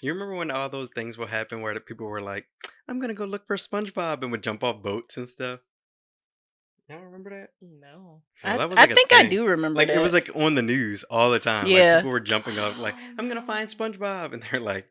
You remember when all those things would happen where the people were like, "I'm gonna go look for SpongeBob," and would jump off boats and stuff? Y'all remember that? No. Well, that was I like a think I thing. do remember Like that. it was like on the news all the time. Like Yeah. people were jumping off, like, Oh, "I'm gonna find no. SpongeBob," and they're like,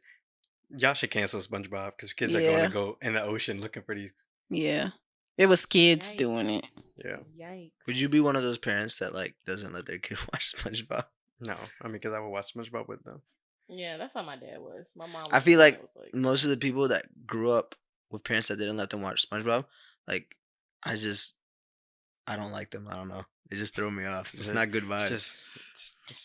"Y'all should cancel SpongeBob because kids are going to Yeah. go in the ocean looking for these." Yeah. It was kids doing it. Yeah. Yikes. Would you be one of those parents that like doesn't let their kid watch SpongeBob? No, I mean, because I would watch SpongeBob with them. Yeah, that's how my dad was. My mom. I Was feel the one like that was most of the people that grew up with parents that didn't let them watch SpongeBob, like I don't like them. I don't know. They just throw me off. It's not good vibes. It's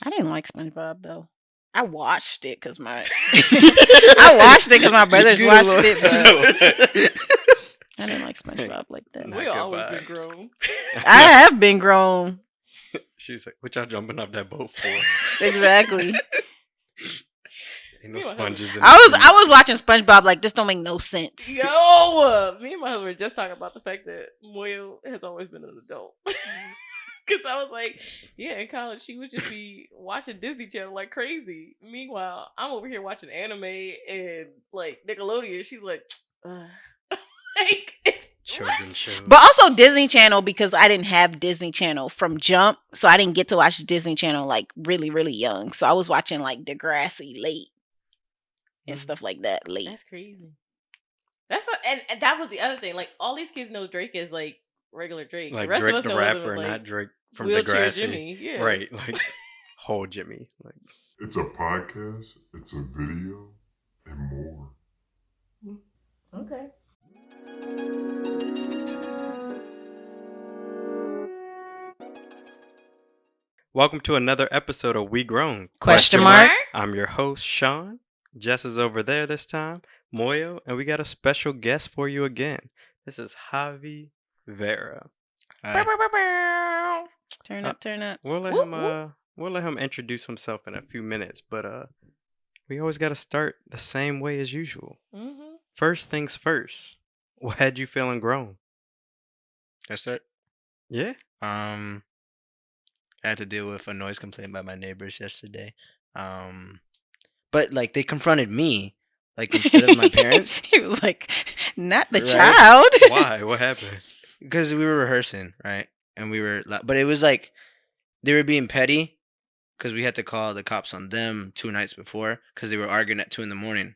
I didn't like SpongeBob though. I watched it because my I watched it because my brothers watched it, but I didn't like SpongeBob like that. Not we good always been vibes. grown. I have been grown. She was like, "What y'all jumping off that boat for?" Exactly. Ain't no sponges in I was watching SpongeBob like this don't make no sense. Yo, me and my husband were just talking about the fact that Moyo has always been an adult. Because I was like, yeah, in college she would just be watching Disney Channel like crazy. Meanwhile, I'm over here watching anime and like Nickelodeon. She's like, like it's children's shows. But also Disney Channel because I didn't have Disney Channel from jump, so I didn't get to watch Disney Channel like really, really young. So I was watching like Degrassi late and stuff like that late. That's crazy. That's what, and that was the other thing. Like all these kids know Drake is like regular Drake. Like the rest Drake of us the know rapper, him as, like, not Drake from Wheelchair Degrassi. Jimmy. Yeah. Right, like whole Jimmy. Like it's a podcast, it's a video, and more. Okay. welcome to another episode of We GRWN? Question mark. I'm your host, Sean. Jess is over there this time, Moyo, and we got a special guest for you again. This is Javi Vera. Turn up, turn up. We'll let him introduce himself in a few minutes, but we always got to start the same way as usual. Mm-hmm. First things first. What had you feeling grown? That's it. Yeah. I had to deal with a noise complaint by my neighbors yesterday. But like they confronted me, like instead of my parents. He was like, "Not the Right. child." Why? What happened? Because we were rehearsing, right? And we were, but it was like they were being petty because we had to call the cops on them 2 nights before because they were arguing at 2 a.m.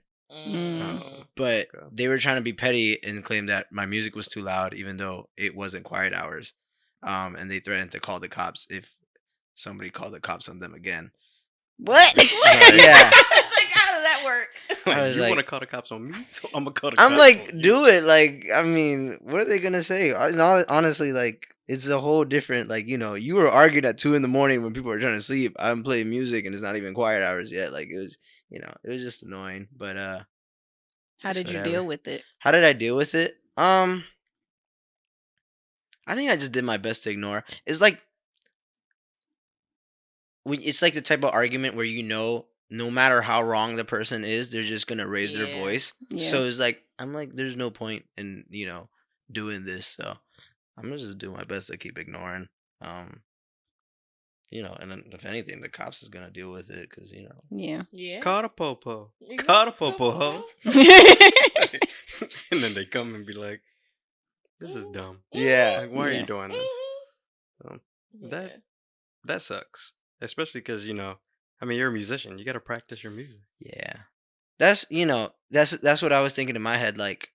But Okay. they were trying to be petty and claim that my music was too loud, even though it wasn't quiet hours. And they threatened to call the cops if somebody called the cops on them again. What? Yeah. It's like, how did that work? Like, I was you like- want to call the cops on me? So I'm gonna call the cops. I'm like, on you. do it. Like, I mean, what are they gonna say? Honestly, like, it's a whole different. Like, you were arguing at 2 a.m. when people were trying to sleep. I'm playing music and it's not even quiet hours yet. Like, it was, it was just annoying. But How did you whatever. deal with it? How did I deal with it? I think I just did my best to ignore. It's like it's like the type of argument where no matter how wrong the person is, they're just gonna raise their Yeah. voice. Yeah. So it's like I'm like, there's no point in doing this. So I'm gonna just do my best to keep ignoring. And then if anything, the cops is gonna deal with it because Yeah. Yeah. Call the popo. You Call the got- popo, ho. And then they come and be like, "This is dumb. yeah. Like, why are Yeah. you doing this?" Yeah. That sucks. Especially because I mean, you're a musician. You got to practice your music. Yeah. That's that's what I was thinking in my head. Like,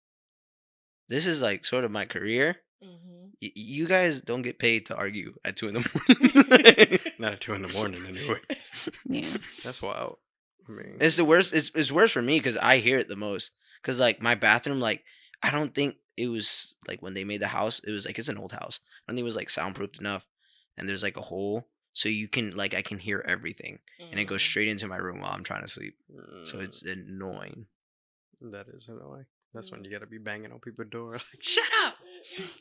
this is like sort of my career. Mhm. You guys don't get paid to argue at 2 a.m. Not at 2 a.m, anyway. Yeah. That's wild. I mean, It's the worst. It's worse for me because I hear it the most. Because like my bathroom, like I don't think it was like when they made the house. It was like it's an old house. I don't think it was like soundproofed enough. And there's like a hole, so you can like I can hear everything, and it goes Mhm. straight into my room while I'm trying to sleep. So it's annoying. that is annoying. That's when you got to be banging on people's door. Like, shut up.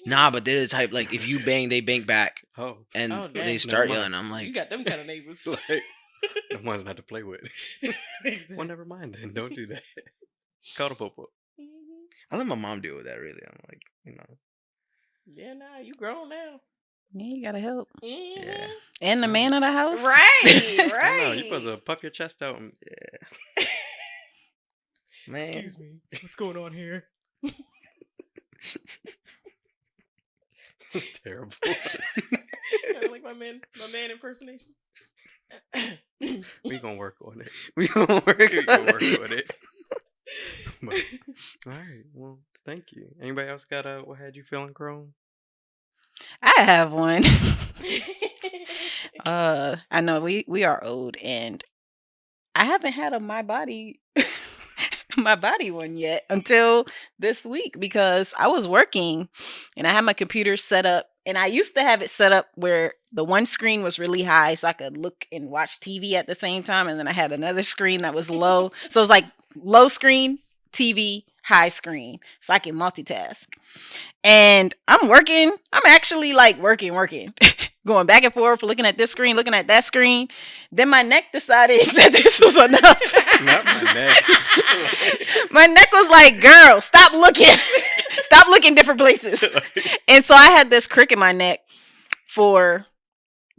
Nah, but they're the type like if you bang, they bang back, Oh, and Oh, they dang. start Never yelling. mind. I'm like, You got them kind of neighbors. like the ones not to play with. Exactly. Well, never mind then. Don't do that. Call the popo. Mhm. I let my mom deal with that. Really, I'm like, Yeah, nah, you grown now. Yeah, you gotta help. Mhm. yeah. And the man of the house. Right, I know right. you're supposed to puff your chest out. And, Man. Excuse me. What's going on here? It's terrible. Kind of like my man impersonation. We gonna work on it. We gonna work We gonna on work it. on it. But, all right. Well, thank you. Anybody else got what had you feeling grown? I have one. I know we are old, and I haven't had a my body one yet until this week because I was working and I had my computer set up, and I used to have it set up where the one screen was really high so I could look and watch TV at the same time, and then I had another screen that was low. So it was like low screen, TV, high screen, so I can multitask. And I'm working. I'm actually like working, going back and forth, looking at this screen, looking at that screen. Then my neck decided that this was enough. Not my neck. My neck was like, girl, stop looking. Stop looking different places. And so I had this crick in my neck for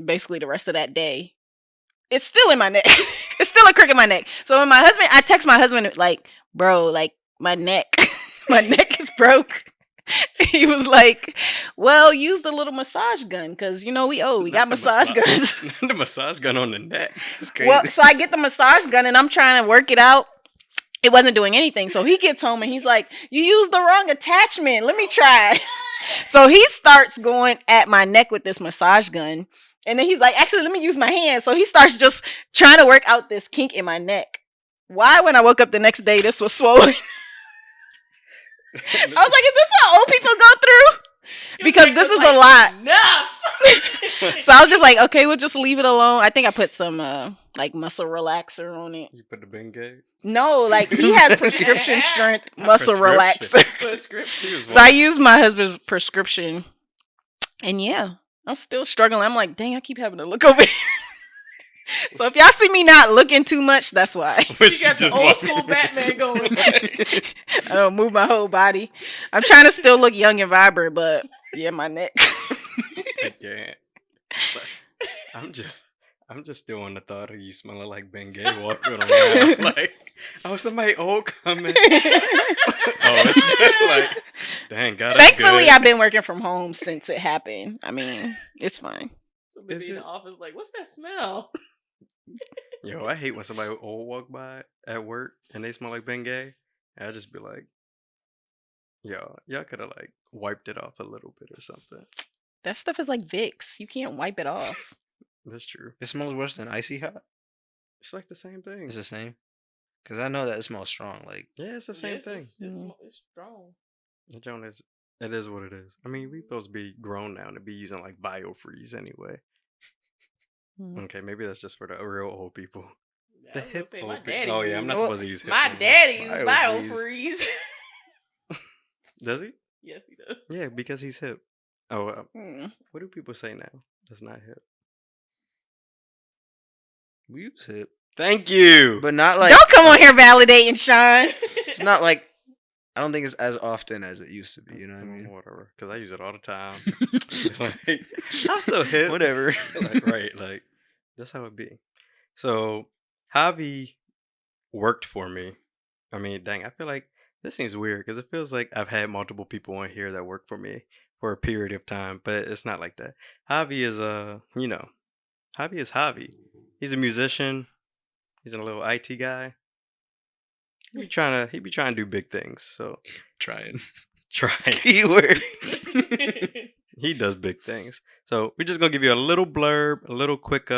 basically the rest of that day. It's still in my neck. It's still a crick in my neck. So when I text my husband like, bro, like my neck is broke. He was like, well, use the little massage gun because, we got massage guns. Not the massage gun on the neck. It's crazy. Well, so I get the massage gun and I'm trying to work it out. It wasn't doing anything. So he gets home and he's like, you used the wrong attachment. Let me try. So he starts going at my neck with this massage gun. And then he's like, actually, let me use my hand. So he starts just trying to work out this kink in my neck. Why, when I woke up the next day, this was swollen? I was like, is this what old people go through? Because this is a lot. Enough. So I was just like, okay, we'll just leave it alone. I think I put some like muscle relaxer on it. You put the Bengay? No, like he has prescription strength muscle relaxer. Prescription. So I used my husband's prescription. And yeah, I'm still struggling. I'm like, dang, I keep having to look over here. So if y'all see me not looking too much, that's why. She got the old school Batman going. I don't move my whole body. I'm trying to still look young and vibrant, but yeah, my neck. I can't. I'm just still on the thought of you smelling like Bengay walking around. Like, oh, somebody old coming. It's just like, dang, God. Thankfully, I've been working from home since it happened. I mean, it's fine. Somebody in the office like, what's that smell? Yo, I hate when somebody old walk by at work and they smell like Bengay. And I just be like, yo, y'all could have like wiped it off a little bit or something. That stuff is like Vicks. You can't wipe it off. That's true. It smells worse than icy hot. It's like the same thing. It's the same. Because I know that it smells strong. Like, yeah, it's the same thing. It's strong. The joint is, it is what it is. I mean, we supposed to be grown now to be using like biofreeze anyway. Okay, maybe that's just for the real old people. The hip old my people. daddy Oh yeah, I'm not supposed to use hip. My anymore. daddy used Biofreeze. biofreeze. Does he? Yes, he does. Yeah, because he's hip. Oh, Mm. what do people say now? That's not hip. we use hip. Thank you. But not like. Don't come on here validating, Sean. It's not like. I don't think it's as often as it used to be. You know what I mean? Whatever, because I use it all the time. Like, I'm so hip. Whatever. Like, right, like that's how it be. So Javi worked for me. I mean, dang, I feel like this seems weird because it feels like I've had multiple people on here that work for me for a period of time, but it's not like that. Javi is Javi is Javi. He's a musician. He's a little IT guy. He be trying to do big things. So Trying. Keyword. He does big things. So we're just gonna give you a little blurb, a little quick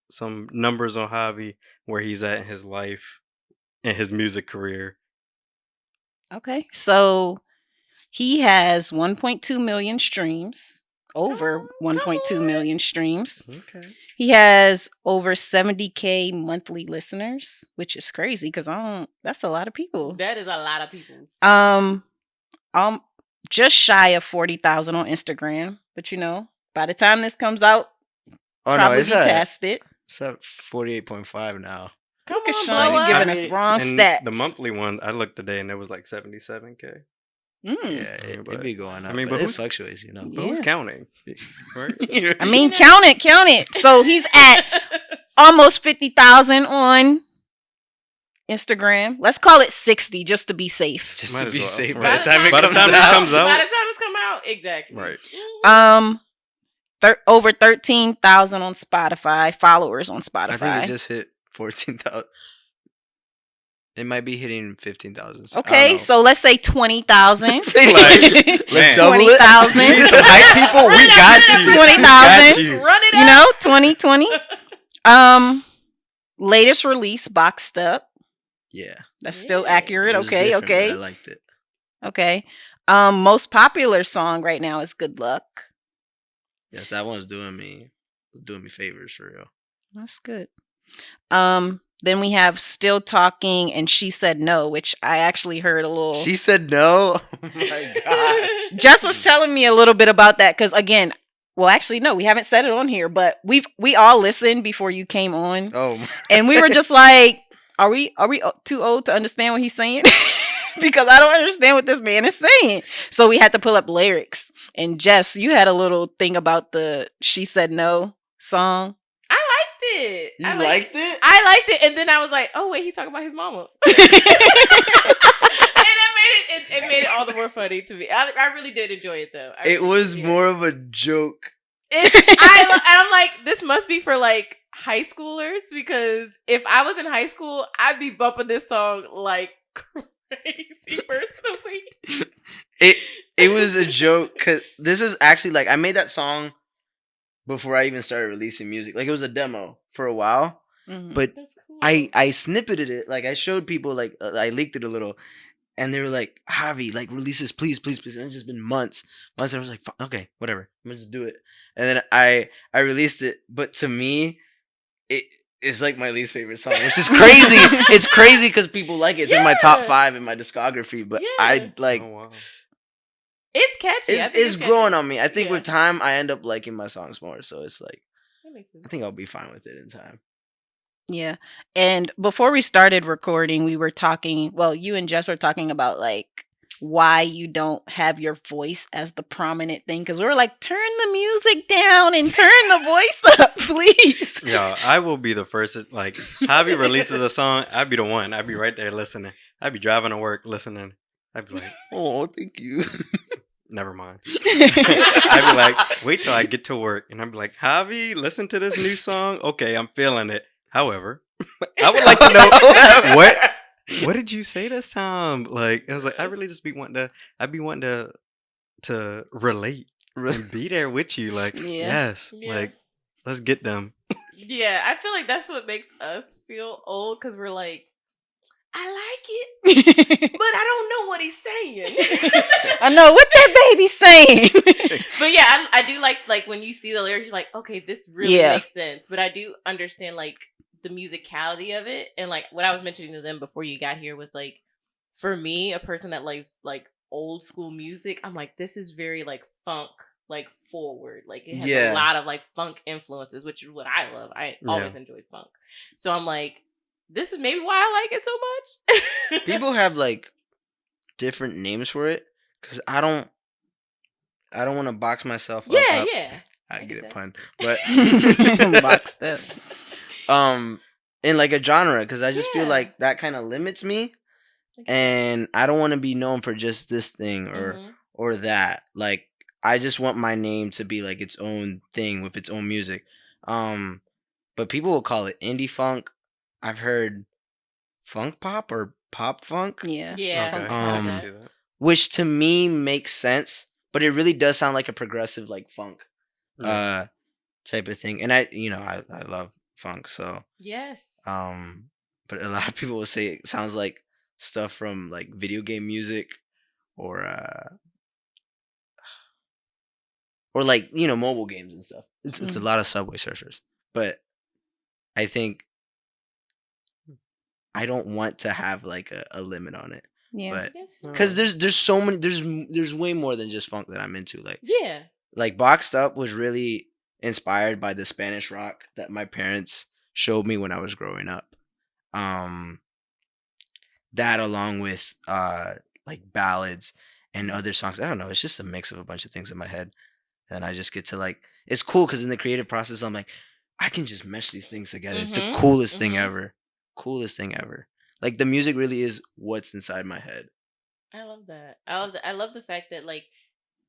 some numbers on Javi, where he's at in his life, in his music career. Okay, so he has 1.2 million streams. Over 1.2 million streams. Okay. He has over 70K monthly listeners, which is crazy because that's a lot of people. That is a lot of people. Just shy of 40,000 on Instagram, but by the time this comes out, Oh no, probably it's be at past it. 48.5 now. Come Look at on, Sean, blow you up. giving us wrong and stats. The monthly one, I looked today and it was like 77K. Yeah, but- it'd be going up. I mean, but but it who's- fluctuates, you know. But who's Yeah. counting? Right? I mean, count it. So he's at almost 50,000 on Instagram. Let's call it 60 just to be safe. Just Might to as be well, safe. right. By the time it By the comes time it out. comes out. By the time it's come out, exactly. Right. Um, over 13,000 on Spotify followers on Spotify. I think it just hit 14,000. It might be hitting 15,000. Okay, so let's say 20,000. Let's Man. double it. 20,000. You need some hype people. We got you. 20,000. You. Run it You up. know, 2020. Latest release, Boxed Up. Yeah. That's still Yeah. accurate. It was Okay, different, but okay, I liked it. okay. Most popular song right now is Good Luck. Yes, that one's doing me favors for real. That's good. Then we have Still Talking and She Said No, which I actually heard a little. She said no. Oh my gosh. Jess was telling me a little bit about that because again, well, actually, no, we haven't said it on here, but we all listened before you came on, Oh. and we were just like, are we too old to understand what he's saying? Because I don't understand what this man is saying. So we had to pull up lyrics. And Jess, you had a little thing about the She Said No song. I liked it. You I liked it? I liked it, and then I was like, "Oh wait, he talking about his mama," and it made it all the more funny to me. I really did enjoy it though. It was more of a joke. And I'm like, this must be for like high schoolers because if I was in high school, I'd be bumping this song like crazy personally. It was a joke because this is actually like I made that song before I even started releasing music. Like it was a demo for a while, but That's cool. I snippeted it. Like I showed people, like I leaked it a little, and they were like, "Javi, like release this, please, please, please." And it's just been months. And I was like, "Okay, whatever, I'm gonna just do it." And then I released it, but to me, it's like my least favorite song, which is crazy. It's crazy because people like it. It's in my top 5 in my discography, but I like. Oh, wow. It's catchy. I think It's catchy. growing on me. I think Yeah. with time, I end up liking my songs more. So it's like That makes sense. I think I'll be fine with it in time. Yeah. And before we started recording, we were talking, well, you and Jess were talking about like why you don't have your voice as the prominent thing. Cause we were like, turn the music down and turn the voice up, please. Yeah, I will be the first. Like, Javi releases a song, I'd be the one. I'd be right there listening. I'd be driving to work listening. I'd be like, Oh, thank you. never mind. I'd be like, wait till I get to work. And I'd be like, Javi, listen to this new song. Okay, I'm feeling it. However, I would like to know what did you say this time? Like, I was like, I really just be wanting to relate and be there with you. Like, Yeah. yes, Yeah. like, let's get them. Yeah, I feel like that's what makes us feel old because we're like, I like it, but I don't know what he's saying. I know what that baby's saying. But yeah, I do like when you see the lyrics, you're like, okay, this really Yeah. makes sense. But I do understand like the musicality of it, and like what I was mentioning to them before you got here was like, for me, a person that likes like old school music, I'm like, this is very like funk, like forward, like it has Yeah. a lot of like funk influences, which is what I love. I always enjoyed funk, so I'm like, this is maybe why I like it so much. People have like different names for it because I don't want to box myself up. yeah, yeah. I get get it, that. pun. But Boxed up. in like a genre because I just feel Yeah. like that kind of limits me, and I don't want to be known for just this thing Mhm. or that. Like I just want my name to be like its own thing with its own music. But people will call it indie funk. I've heard funk pop or pop funk, Yeah. Yeah. Okay, I Um, can see that. which to me makes sense, but it really does sound like a progressive like funk Yeah. type of thing. And I love funk, so Yes. but a lot of people will say it sounds like stuff from like video game music or like mobile games and stuff. It's a lot of Subway Surfers, but I think I don't want to have like a limit on it, Yeah. but Yes. because there's so many, there's way more than just funk that I'm into. Yeah. Like Boxed Up was really inspired by the Spanish rock that my parents showed me when I was growing up. That along with like ballads and other songs. I don't know. It's just a mix of a bunch of things in my head, and I just get to like. It's cool because in the creative process, I'm like, I can just mesh these things together. It's the Mhm, coolest thing mhm. ever. Coolest thing ever. Like the music really is what's inside my head. I love that. I love the fact that like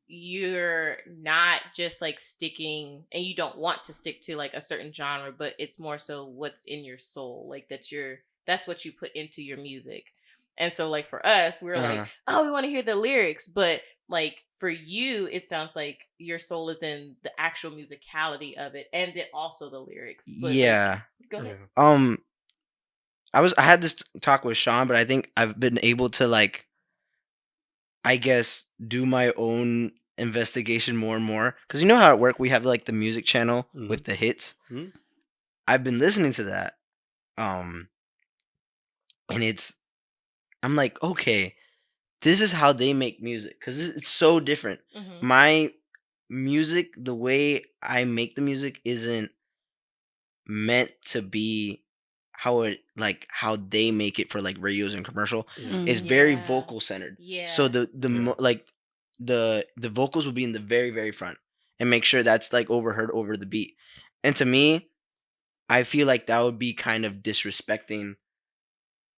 you're not just like sticking and you don't want to stick to like a certain genre, but it's more so what's in your soul, like that's what you put into your music. And so like for us, we're like, Uh-huh. oh, we want to hear the lyrics, but like for you it sounds like your soul is in the actual musicality of it and then also the lyrics. But like, Yeah. go ahead. Yeah. I had this talk with Sean, but I think I've been able to like, I guess, do my own investigation more and more. Because you know how it works. We have like the music channel with the hits. Mhm. I've been listening to that. And I'm like, okay, this is how they make music. Because it's so different. Mhm. My music, the way I make the music, isn't meant to be how they make it for like radios and commercial. Yeah. It's very Yeah. vocal centered. Yeah. So Yeah. like the vocals will be in the very very front and make sure that's like overheard over the beat. And to me, I feel like that would be kind of disrespecting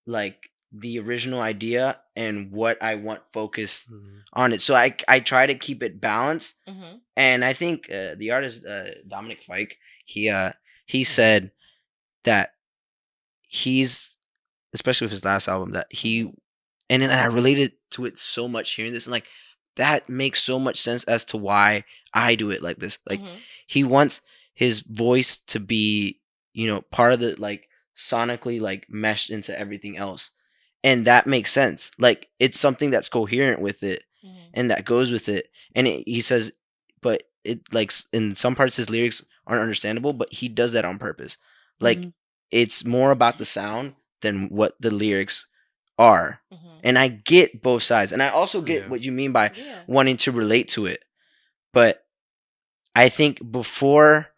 like the original idea and what I want focused Mhm. on it. So I try to keep it balanced. Mhm. And I think the artist Dominic Fike, he Mhm. said that he's, especially with his last album, that he, and then I related to it so much hearing this, and like that makes so much sense as to why I do it like this. Like Mhm. he wants his voice to be, part of the like sonically like meshed into everything else. And that makes sense. Like it's something that's coherent with it Mhm. and that goes with it. And he says, but it like in some parts his lyrics aren't understandable, but he does that on purpose. Like Mhm. it's more about the sound than what the lyrics are. Mhm. And I get both sides. And I also get Yeah. what you mean by Yeah. wanting to relate to it. But I think before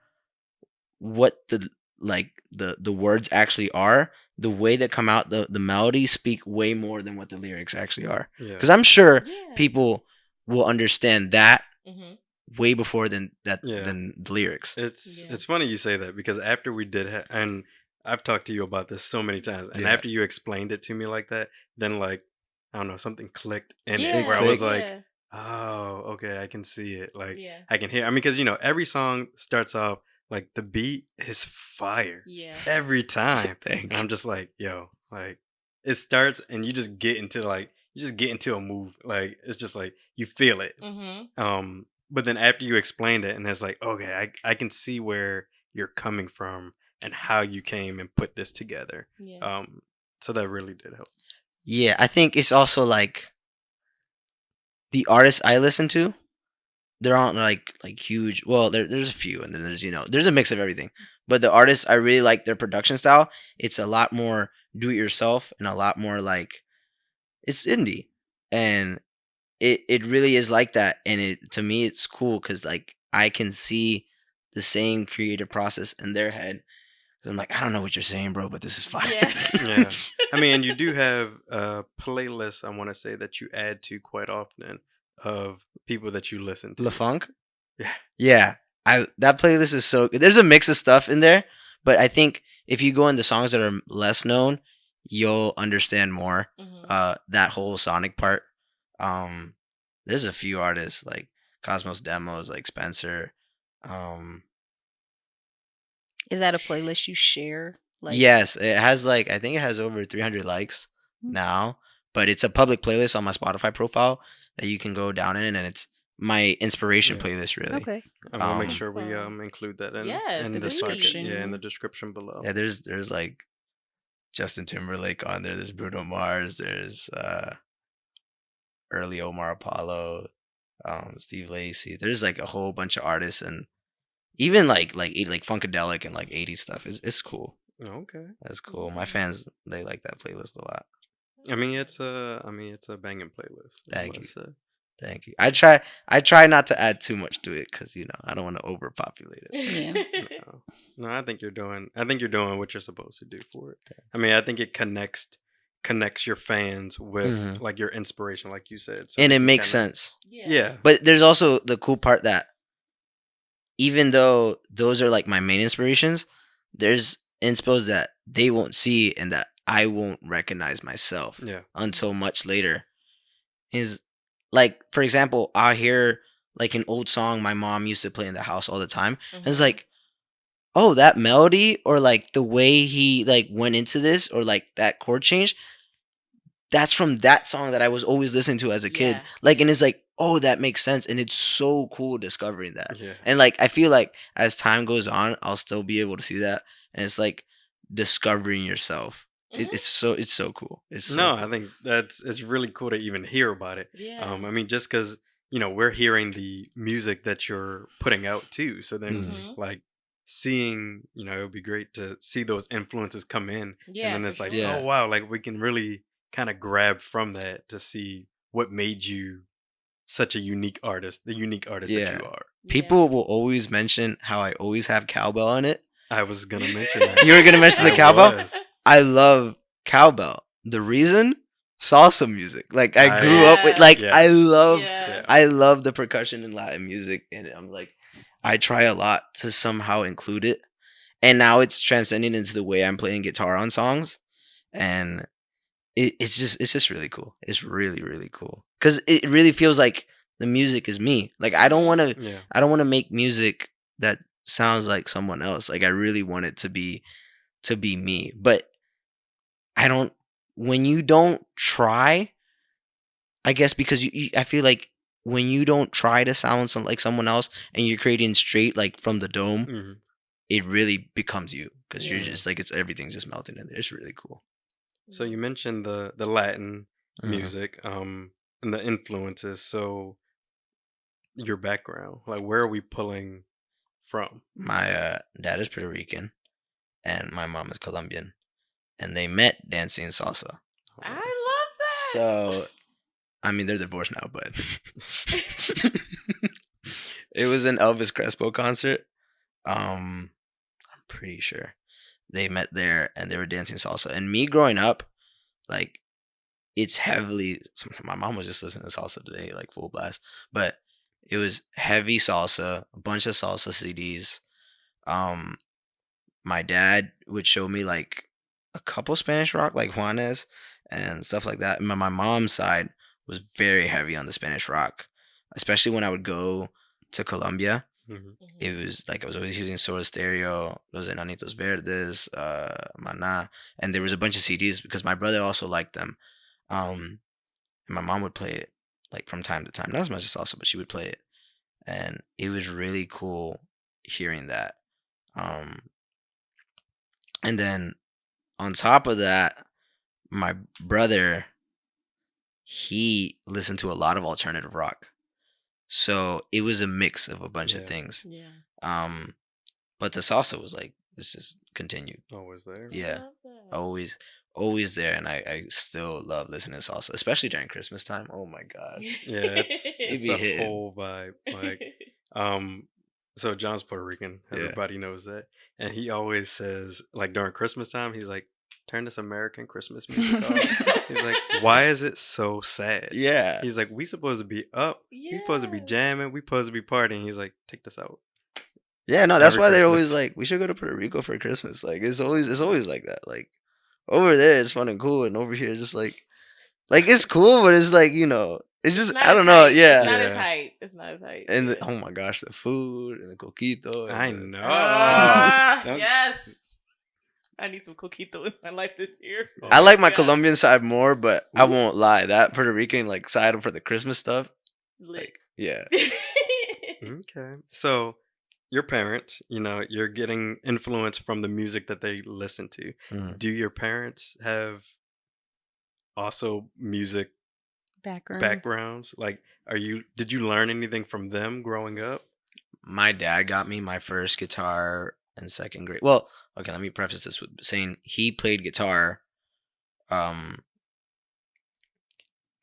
what the words actually are, the way that come out, the melodies speak way more than what the lyrics actually are. Yeah. Because I'm sure Yeah. people will understand that Mhm. way before than Yeah. the lyrics. Yeah. It's funny you say that because after we did and I've talked to you about this so many times, and Yeah. after you explained it to me like that, then like I don't know, something clicked in Yeah. it where I was clicked. like, Yeah. oh, okay, I can see it. Like Yeah. I can hear. I mean, because every song starts off like the beat is fire Yeah. every time, Thank and I'm just like, yo, like it starts and you just get into a move, like it's just like you feel it. Mhm. But then after you explained it, and it's like, okay, I can see where you're coming from and how you came and put this together. Yeah. So that really did help. Yeah, I think it's also like the artists I listen to, they're not like huge. Well, there's a few, and then there's a mix of everything. But the artists I really like their production style. It's a lot more do it yourself and a lot more like it's indie, and it really is like that. And it to me it's cool because like I can see the same creative process in their head. I'm like, I don't know what you're saying, bro, but this is fire. Yeah. Yeah. I mean, and you do have playlists, I want to say, that you add to quite often of people that you listen to. LaFunk. Yeah. Yeah, that playlist is so good. There's a mix of stuff in there, but I think if you go into songs that are less known, you'll understand more. Mhm. That whole sonic part. Um, there's a few artists like Cosmos Demos, like Spencer. Um, Is that a playlist you share? Like, yes, it has like I think it has over 300 likes Mm. now, but it's a public playlist on my Spotify profile that you can go down in, and it's my inspiration Yeah. playlist really. okay. And we'll make Um, sure we Awesome. include that in Yes, the Description. in the please. description below. Yeah, there's like Justin Timberlake on there. There's Bruno Mars. There's early Omar Apollo, Steve Lacy. There's like a whole bunch of artists and even like funkadelic and like 80s stuff. It's cool. Okay. That's cool. My Yeah. fans they like that playlist a lot. I mean, it's a banging playlist. I Thank you. must say. Thank you. I try not to add too much to it because I don't want to overpopulate it. Yeah. No, I think you're doing what you're supposed to do for it. I mean, I think it connects your fans with Mhm. like your inspiration, like you said. So And they it can makes kinda- sense. Yeah. But there's also the cool part that even though those are like my main inspirations, there's inspos that they won't see and that I won't recognize myself Yeah. until much later. Is like, for example, I hear like an old song my mom used to play in the house all the time. And it's Mhm. like, oh, that melody, or like the way he like went into this, or like that chord change, that's from that song that I was always listening to as a kid. Yeah. Like, and it's like, oh, that makes sense. And it's so cool discovering that. Yeah. And like, I feel like as time goes on, I'll still be able to see that. And it's like discovering yourself. Mhm. It's so cool. It's so No, cool. I think it's really cool to even hear about it. Yeah. I mean, just because we're hearing the music that you're putting out too. So then, Mhm. like seeing, it would be great to see those influences come in, and Yeah, then for it's like, sure. oh Yeah. wow, like we can really kind of grab from that to see what made you such a unique artist, the unique artist that Yeah. you are. People will always mention how I always have cowbell in it. I was gonna mention that. You were gonna mention the I cowbell? was. I love cowbell. The reason? Salsa music. Like I grew up with Yeah. like Yes. I love Yeah. I love the percussion in Latin music, and I'm like I try a lot to somehow include it. And now it's transcending into the way I'm playing guitar on songs. And it's just really cool. It's really, really cool. Cause it really feels like the music is me. Like Yeah. I don't wanna make music that sounds like someone else. Like I really want it to be me. But I don't when you don't try, I guess because I feel like when you don't try to sound like someone else and you're creating straight like from the dome, hmm it really becomes you because you're Yeah. just like everything's just melting in there. It's really cool. So you mentioned the Latin Uh, music, and the influences. So your background, like where are we pulling from? my dad is Puerto Rican and my mom is Colombian, and they met dancing salsa. I love that. So I mean they're divorced now, but it was an Elvis Crespo concert. I'm pretty sure they met there and they were dancing salsa. And me growing up, like it's heavily. My mom was just listening to salsa today, like full blast. But it was heavy salsa, a bunch of salsa CDs. Um, my dad would show me like a couple Spanish rock, like Juanes and stuff like that. And my mom's side was very heavy on the Spanish rock, especially when I would go to Colombia. Mhm. It was like I was always using Soda Stereo, Los Enanitos Verdes, Maná, and there was a bunch of CDs because my brother also liked them. And my mom would play it like from time to time, not as much as salsa, but she would play it, and it was really cool hearing that. Um, and then on top of that, my brother he listened to a lot of alternative rock, so it was a mix of a bunch of Yeah. things. Yeah. Um, but the salsa was like this just continued. Always there. I Yeah, love that. always there, and I still love listening to salsa, especially during Christmas time. Oh my gosh, Yeah, it's it it's be a hitting. whole vibe. Like, um, so John's Puerto Rican. Yeah. Everybody knows that, and he always says, like during Christmas time, he's like, "Turn this American Christmas music off." He's like, "Why is it so sad?" Yeah. He's like, "We supposed to be up. We supposed to be Yeah. jamming. We supposed to be partying." He's like, "Take this out." Yeah, no, that's Every why they're always Christmas. like, we should go to Puerto Rico for Christmas. Like it's always like that. Like over there it's fun and cool, and over here it's just like it's cool, but it's like, it's just not I as don't know, hype. yeah. It's not as Yeah. hype. It's not as hype. And yeah. oh my gosh, the food and the coquito. And I the- know. Don't- Yes. I need some coquito in my life this year. Oh I like my God. Colombian side more, but I Ooh. won't lie. That Puerto Rican like side for the Christmas stuff, Lit. like yeah. Okay. So your parents, you're getting influence from the music that they listen to. Mhm. Do your parents have also music backgrounds? Like, did you learn anything from them growing up? My dad got me my first guitar in second grade. Well, okay, let me preface this with saying he played guitar.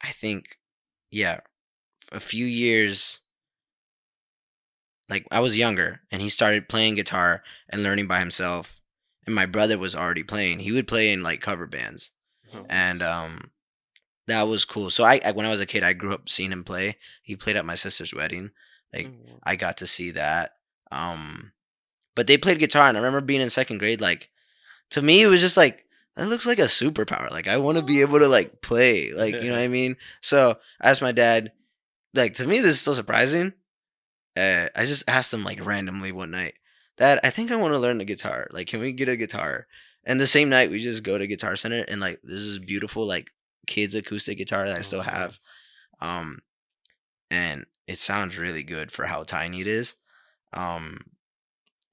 I think, yeah, a few years. Like I was younger, and he started playing guitar and learning by himself. And my brother was already playing. He would play in like cover bands, Oh, and that was cool. So I when I was a kid, I grew up seeing him play. He played at my sister's wedding. Like wow. I got to see that. But they played guitar, and I remember being in second grade. Like to me, it was just like that looks like a superpower. Like I want to be able to like play, like you know what I mean. So I asked my dad. Like to me, this is so surprising. I just asked him like randomly one night, Dad, I think I want to learn the guitar. Like, can we get a guitar? And the same night, we just go to Guitar Center and like there's this beautiful like kids acoustic guitar that I still have. Um, and it sounds really good for how tiny it is. Um,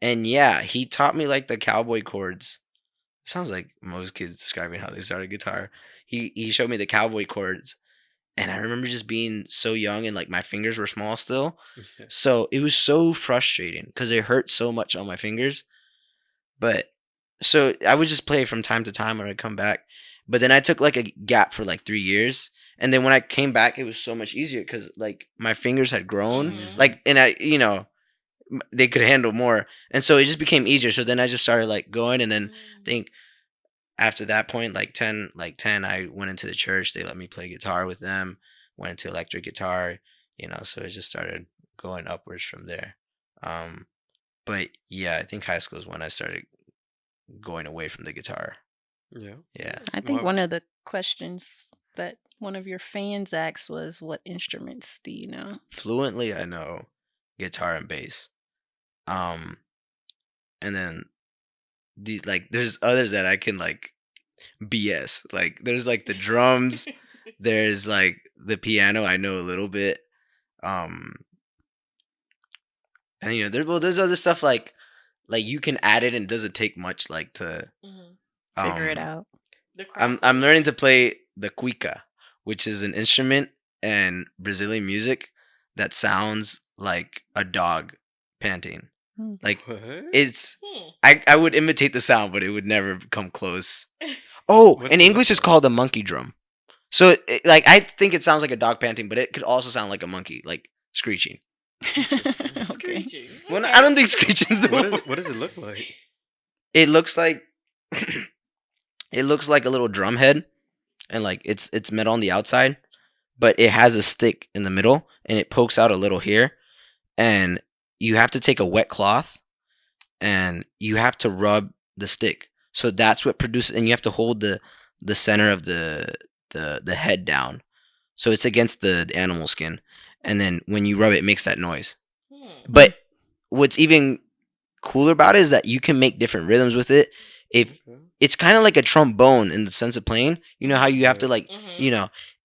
and yeah, he taught me like the cowboy chords. Sounds like most kids describing how they start a guitar. He showed me the cowboy chords, and I remember just being so young and like my fingers were small still. So it was so frustrating because it hurt so much on my fingers. But so I would just play from time to time when I'd come back. But then I took like a gap for like 3 years. And then when I came back, it was so much easier because like my fingers had grown. Like, and I, they could handle more. And so it just became easier. So then I just started like going. And then I think after that point, like 10, I went into the church. They let me play guitar with them, went into electric guitar, so it just started going upwards from there. But yeah, I think high school is when I started going away from the guitar. Yeah. Yeah. I think Well, one of the questions that one of your fans asked was, "What instruments do you know?" Fluently, I know guitar and bass. And then there's others that I can like BS. Like there's like the drums, there's like the piano I know a little bit. Um and there's other stuff like you can add it and it doesn't take much like to Figure it um out. The I'm learning to play the Cuica, which is an instrument in Brazilian music that sounds like a dog panting. Hmm. Like what? it's I would imitate the sound, but it would never come close. Oh, What's in it look English it's like? called a monkey drum. So like I think it sounds like a dog panting, but it could also sound like a monkey, like screeching. Okay. Screeching. Well, I don't think screeching's the What word. does it look like? It looks like it looks like a little drum head, and like it's metal on the outside, but it has a stick in the middle, and it pokes out a little here, and you have to take a wet cloth, and you have to rub the stick. So that's what produces, and you have to hold the center of the head down, so it's against the animal skin, and then when you rub it, it makes that noise. But what's even cooler about it is that you can make different rhythms with it. If Okay. it's kind of like a trombone in the sense of playing, you know how you have to like,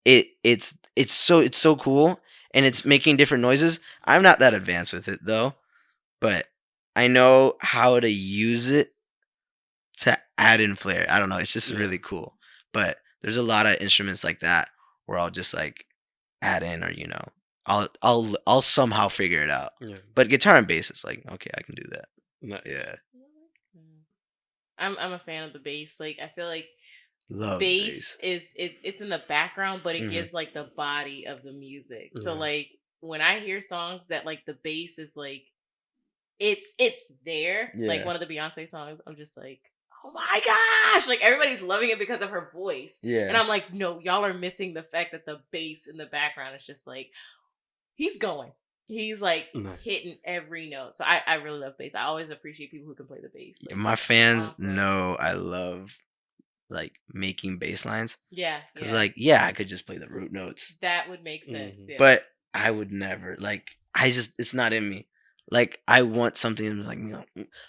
it's so cool, and it's making different noises. I'm not that advanced with it though, but I know how to use it to add in flair. I don't know, it's just Yeah. really cool. But there's a lot of instruments like that where I'll just like add in, or I'll somehow figure it out. Yeah. But guitar and bass is like, okay, I can do that. Nice. Yeah. I'm a fan of the bass. Like I feel like Love bass bass. is it's in the background, but it Mhm. gives like the body of the music. So Yeah. like when I hear songs that like the bass is like it's there. Like Yeah. one of the Beyonce songs, I'm just like, oh my gosh! Like everybody's loving it because of her voice. Yeah. And I'm like, no, y'all are missing the fact that the bass in the background is just like he's going. He's like Nice. hitting every note. So I really love bass. I always appreciate people who can play the bass. Like, My that's fans awesome. know I love like making bass lines. Yeah. Cause yeah. like, yeah, I could just play the root notes, That would make sense. Mhm. Yeah. but I would never like. It's not in me. Like I want something like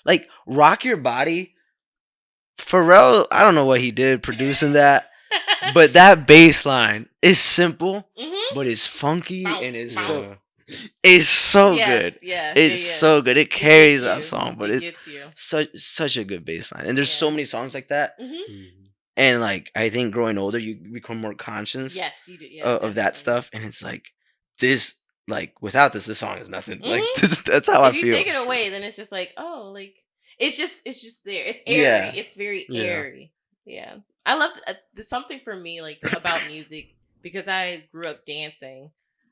like rock your body. Pharrell, I don't know what he did producing that, but that bass line is simple, but it's funky and it's so Yes, good. yeah, It's yeah, yeah. so good. It gets carries you. that song, but It it's gets you. such a good bass line. And there's so Yeah. many songs like that. Mhm. And like I think growing older, you become more conscious Yes, you do. Yeah, of that definitely. stuff. And it's like this, like without this song is nothing. Like Mhm. this, that's how I If you feel. take it away, then it's just like, oh, like it's just there. It's Yeah. airy. It's very Yeah. airy. Yeah, I love there's something for me like about music because I grew up dancing.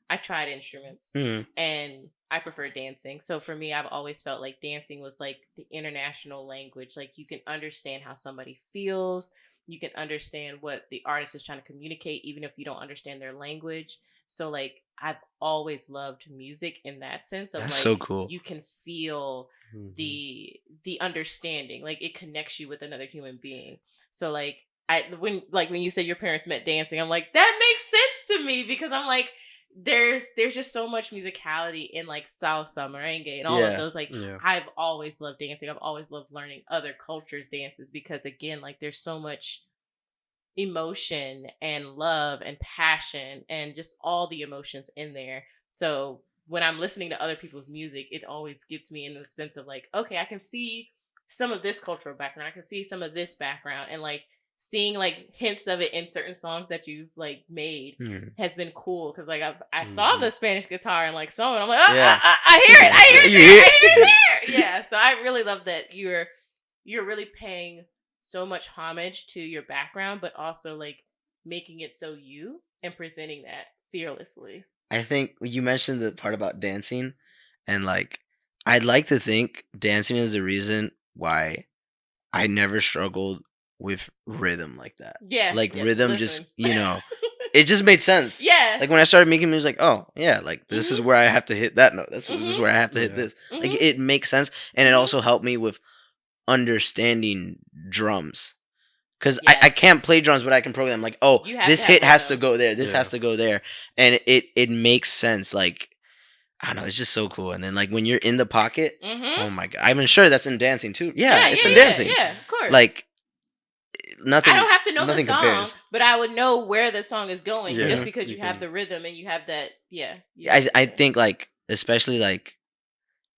I tried instruments Mhm. and I prefer dancing. So for me, I've always felt like dancing was like the international language. Like you can understand how somebody feels. you can understand what the artist is trying to communicate, even if you don't understand their language. So like I've always loved music in that sense of That's so like cool. you can feel Mhm. the understanding, like it connects you with another human being. So like when you said your parents met dancing, I'm like, that makes sense to me, because I'm like, there's just so much musicality in like salsa, merengue, and all of Yeah. those. Like Yeah. I've always loved dancing. I've always loved learning other cultures' dances, because again, like there's so much emotion and love and passion and just all the emotions in there. So when I'm listening to other people's music, it always gets me in the sense of like, okay, I can see some of this cultural background. I can see some of this background, and like seeing like hints of it in certain songs that you've like made Mhm. has been cool, because like I saw the Spanish guitar and like song, and I'm like, Yeah. I hear it, I hear it, You there, hear I it? hear it there. Yeah, so I really love that you're really paying so much homage to your background, but also like making it so you and presenting that fearlessly. I think you mentioned the part about dancing, and like I'd like to think dancing is the reason why I never struggled with rhythm like that. Yeah, Like yeah, rhythm listen. just, it just made sense. Yeah. Like when I started making music, like, oh yeah, like this is Mhm. where I have to hit that note. This is Mhm. where I have to hit Yeah. this. Like Mhm. it makes sense, and it Mhm. also helped me with understanding drums. Because I Yes. can't play drums, but I can program. Like, oh, You have this to have hit has to rhythm. go there. This Yeah. has to go there, and it makes sense. Like, I don't know, it's just so cool. And then like when you're in the pocket, Mhm. oh my god, I'm sure that's in dancing too. Yeah, Yeah, it's yeah, in yeah, dancing. yeah, of course. Like nothing. I don't have to know the nothing song, compares. but I would know where the song is going Yeah. just Mhm. because You you have can. the rhythm and you have that. Yeah. I think like especially like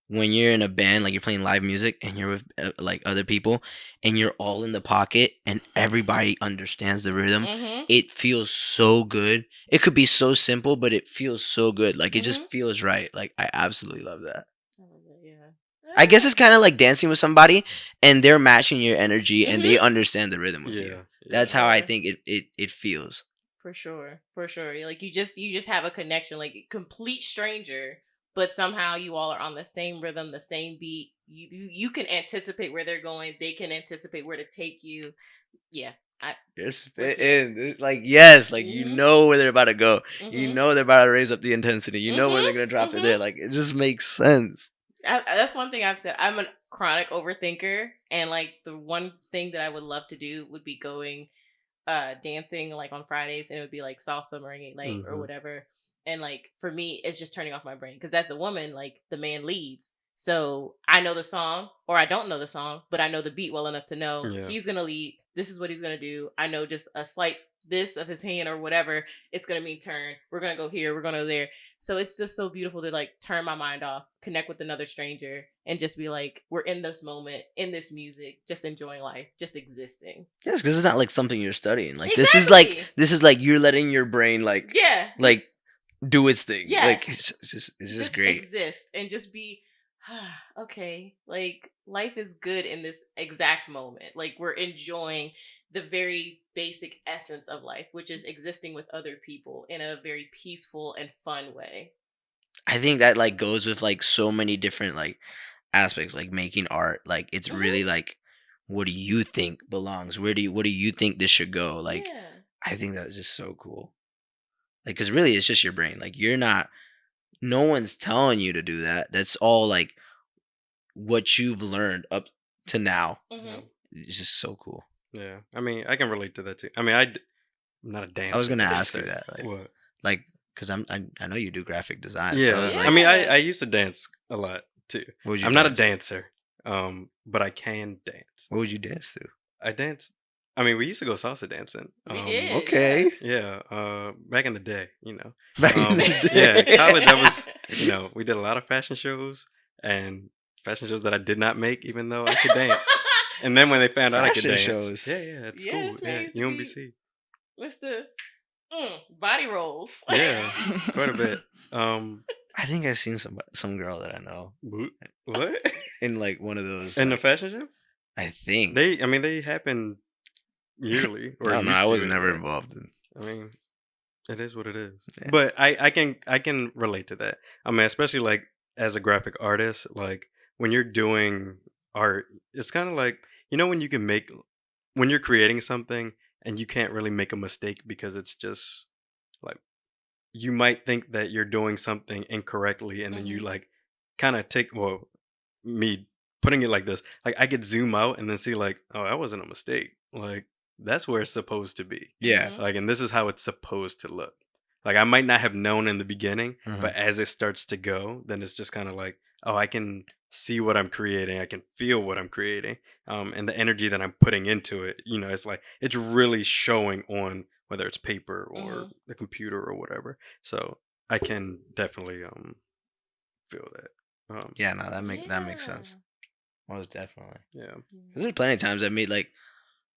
when you're in a band, like you're playing live music and you're with like other people, and you're all in the pocket and everybody understands the rhythm, Mhm. it feels so good. It could be so simple, but it feels so good. Like it just Mhm. feels right. Like I absolutely love that. I love that, yeah. I guess it's kind of like dancing with somebody and they're matching your energy and Mhm. they understand the rhythm with you. Yeah. That's Yeah. how I Sure. think it feels. For sure, for sure. Like you just have a connection, like a complete stranger, but somehow you all are on the same rhythm, the same beat. You can anticipate where they're going. They can anticipate where to take you. Yeah, Just we're fit here. in. It's like yes, like you Mhm, know where they're about to go. You mhm, know they're about to raise up the intensity. You know where mhm, they're gonna drop it mhm. there. Like it just makes sense. That's one thing I've said. I'm a chronic overthinker, and like the one thing that I would love to do would be going dancing like on Fridays, and it would be like salsa merengue night or Mhm. whatever. And like for me, it's just turning off my brain, because as the woman, like the man leads. So I know the song or I don't know the song, but I know the beat well enough to know Yeah. he's gonna lead. This is what he's gonna do. I know just a slight this of his hand or whatever, it's gonna mean turn. We're gonna go here, we're gonna go there. So it's just so beautiful to like turn my mind off, connect with another stranger, and just be like, we're in this moment, in this music, just enjoying life, just existing. Yes, because it's not like something you're studying. Like Exactly. this is like you're letting your brain Yeah. like Just, do its thing. yes. Like it's just great. exist and just be okay. Like life is good in this exact moment. Like we're enjoying the very basic essence of life, which is existing with other people in a very peaceful and fun way. I think that like goes with like so many different like aspects, like making art. Like it's Mhm. really like what do you think belongs? What do you think this should go? Like Yeah. I think that's just so cool. Like because really it's just your brain. Like you're not. No one's telling you to do that. That's all like what you've learned up to now. Mhm. It's just so cool. Yeah. I mean, I can relate to that too. I mean, I'm not a I was dancer. gonna per ask you se. that, What? like, cause I know you do graphic design, so I Yeah. was Yeah. I like, mean, I used to dance a lot too. what would you I'm not a dance? dancer, but I can dance. What would you dance to? I dance. I mean, we used to go salsa dancing. We did. Okay. Yeah. Back in the day, Back in the Yeah, day. college. I was, we did a lot of fashion shows and fashion shows that I did not make, even though I could dance. And then when they found out I could Fashion dance, shows. yeah, at school, Yes, man, yeah, used to be UMBC, Mr. Body rolls. yeah, quite a bit. I think I've seen some girl that I know What? in like one of those. In the Like, fashion show? I think. They happen yearly I or don't know. I used was to never anyway. involved in. I mean, it is what it is. Yeah. But I can relate to that. I mean, especially like as a graphic artist, like when you're doing art, it's kind of like when you can make when you're creating something and you can't really make a mistake because it's just like you might think that you're doing something incorrectly and then you Mhm. like kind of take well me putting it like this like I could zoom out and then see like oh that wasn't a mistake like that's where it's supposed to be Yeah. Mhm. like and this is how it's supposed to look like I might not have known in the beginning Mhm. but as it starts to go then it's just kind of like oh I can see what I'm creating I can feel what I'm creating and the energy that I'm putting into it it's like it's really showing on whether it's paper or Mhm. the computer or whatever so I can definitely feel that Yeah, no, that makes Yeah. sense. Most definitely. yeah Because there's plenty of times I made like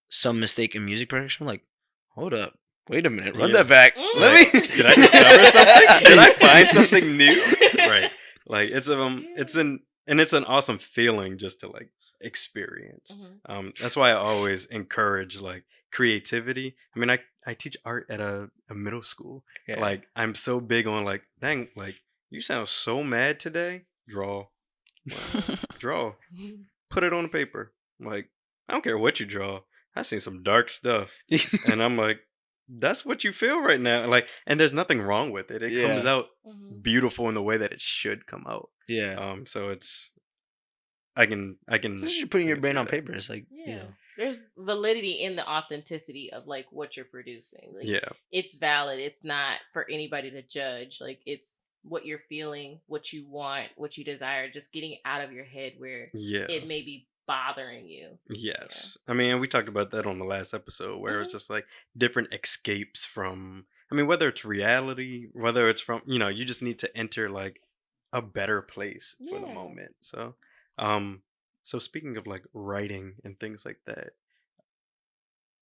some mistake in music production. I'm like, hold up, wait a minute, run Yeah. that back. Let Like, me. did I discover something? Did I find something new? Right. Like it's Yeah. an awesome feeling just to like experience. Mhm. That's why I always encourage like creativity. I mean I teach art at a middle school. Yeah. Like I'm so big on like, dang, like you sound so mad today. Draw. Draw. Put it on the paper. Like, I don't care what you draw. I seen some dark stuff. And I'm like, that's what you feel right now. Like, and there's nothing wrong with it. It comes Yeah. out Mhm. beautiful in the way that it should come out. Yeah. So it's I can This is putting I your can brain see on that. paper. It's like, Yeah. There's validity in the authenticity of like what you're producing. Like Yeah. it's valid. It's not for anybody to judge. Like it's what you're feeling, what you want, what you desire, just getting out of your head where Yeah. it may be bothering you. Yes. I mean, we talked about that on the last episode where it's Mhm. just like different escapes from I mean, whether it's reality, whether it's from, you just need to enter like a better place for the Yeah. moment. Um so speaking of like writing and things like that,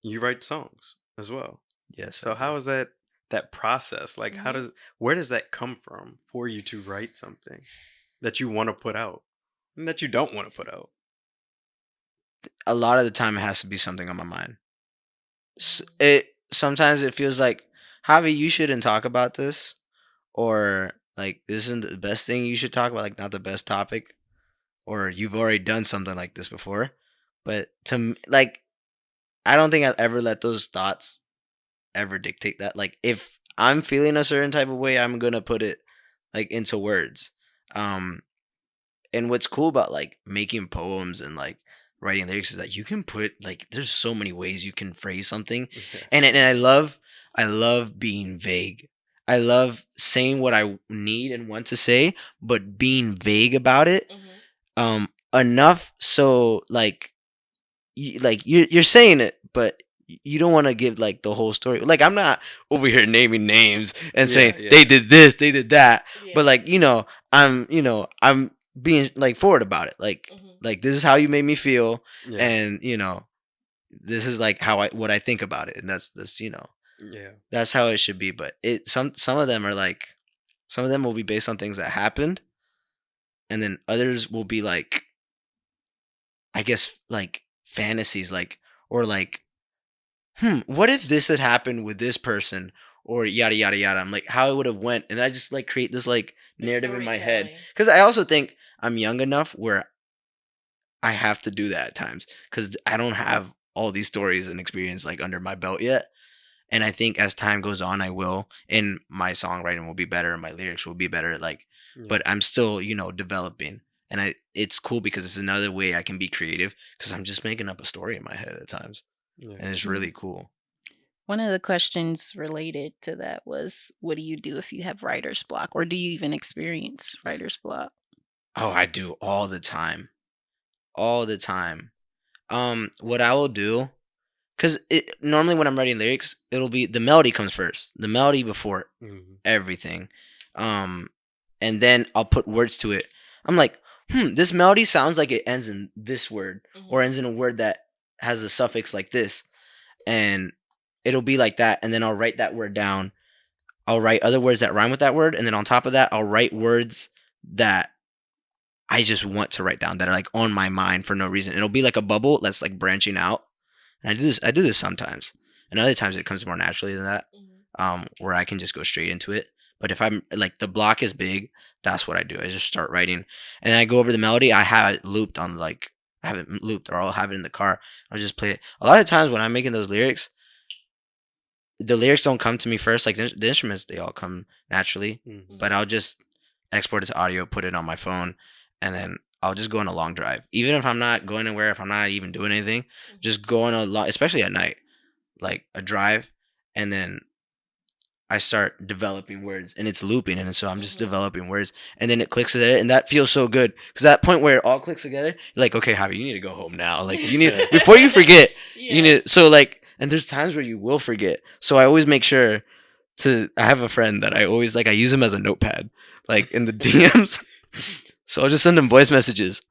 you write songs as well. yes, I So do. how is that process? Like how Mhm. does where does that come from for you to write something that you want to put out and that you don't want to put out? A lot of the time, it has to be something on my mind. Mhm. It sometimes it feels like, Javi, you shouldn't talk about this, or like this isn't the best thing you should talk about, like not the best topic, or you've already done something like this before. But like, I don't think I've ever let those thoughts ever dictate that. Like, if I'm feeling a certain type of way, I'm gonna put it like into words. Um, and what's cool about like making poems and like writing lyrics is that you can put like there's so many ways you can phrase something, Yeah. and I love being vague. I love saying what I need and want to say, but being vague about it, Mhm. enough so like you're saying it, but you don't want to give like the whole story. Like, I'm not over here naming names and saying Yeah, they yeah. did this, they did that, but Yeah. like I'm being like forward about it. Like Mhm. like this is how you made me feel, Yeah. and this is like what I think about it, and that's Yeah. that's how it should be. But some of them are like some of them will be based on things that happened, and then others will be like, I guess, like fantasies, like, or like, what if this had happened with this person, or yada yada yada. I'm like, how it would have went, and I just like create this like Like narrative in my head, storytelling. because I also think I'm young enough where I have to do that at times, because I don't have all these stories and experience like under my belt yet. And I think as time goes on, I will, and my songwriting will be better, and my lyrics will be better. Like, Yeah. but I'm still, developing, and it's cool because it's another way I can be creative, because I'm just making up a story in my head at times, Yeah. and it's Mhm. really cool. One of the questions related to that was, what do you do if you have writer's block, or do you even experience writer's block? Oh, I do all the time, all the time. What I will do, because it normally when I'm writing lyrics, it'll be the melody comes first, the melody before Mhm. everything, um, and then I'll put words to it. I'm like, this melody sounds like it ends in this word, or Mhm. ends in a word that has a suffix like this, and it'll be like that, and then I'll write that word down. I'll write other words that rhyme with that word, and then on top of that, I'll write words that I just want to write down that are like on my mind for no reason. It'll be like a bubble that's like branching out. And I do this sometimes. And other times it comes more naturally than that. Mhm. Where I can just go straight into it. But if I'm like the block is big, that's what I do. I just start writing. And I go over the melody. I have it looped on like I have it looped, or I'll have it in the car. I'll just play it. A lot of times when I'm making those lyrics, the lyrics don't come to me first. Like the instruments, they all come naturally. Mhm. But I'll just export it to audio, put it on my phone, and then I'll just go on a long drive. Even if I'm not going anywhere, if I'm not even doing anything, just go on a long, especially at night, like a drive, and then I start developing words, and it's looping, and so I'm just developing words, and then it clicks together, and that feels so good because that point where it all clicks together, you're like, okay, Javi, you need to go home now. Like you need before you forget, you need so like, and there's times where you will forget, so I always make sure to. I have a friend that I always like. I use him as a notepad, like in the DMs. So I'll just send him voice messages,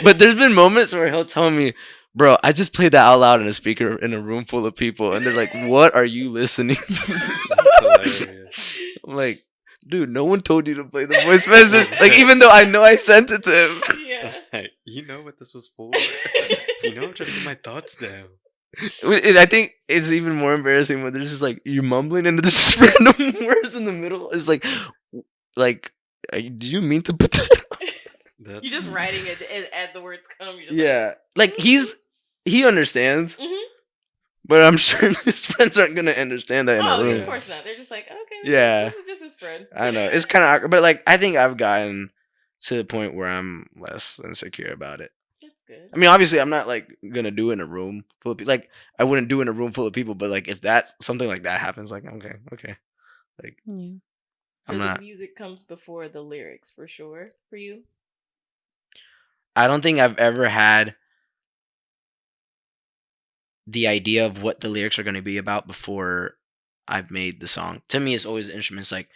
but there's been moments where he'll tell me, bro, I just played that out loud in a speaker in a room full of people, and they're like, "What are you listening to?" That's hilarious. I'm like, dude, no one told you to play the voice message. Like, even though I know I sent it to him. Yeah. Like, you know what this was for. You know I'm trying to get my thoughts down. And I think it's even more embarrassing when there's just like you're mumbling and there's just random words in the middle. It's like, do you mean to put that? You're just writing it as the words come. You're just Yeah, like he understands, Mhm. but I'm sure his friends aren't gonna understand that in a Oh, room. of course not. They're just like, okay, Yeah. this is just his friend. I know it's kind of awkward, but like I think I've gotten to the point where I'm less insecure about it. That's good. I mean, obviously, I'm not like gonna do it in a room full of people. Like I wouldn't do it in a room full of people, but like if that's something like that happens, like okay, like Yeah. So I'm the not. music comes before the lyrics for sure for you. I don't think I've ever had the idea of what the lyrics are going to be about before I've made the song. To me, it's always the instruments. Like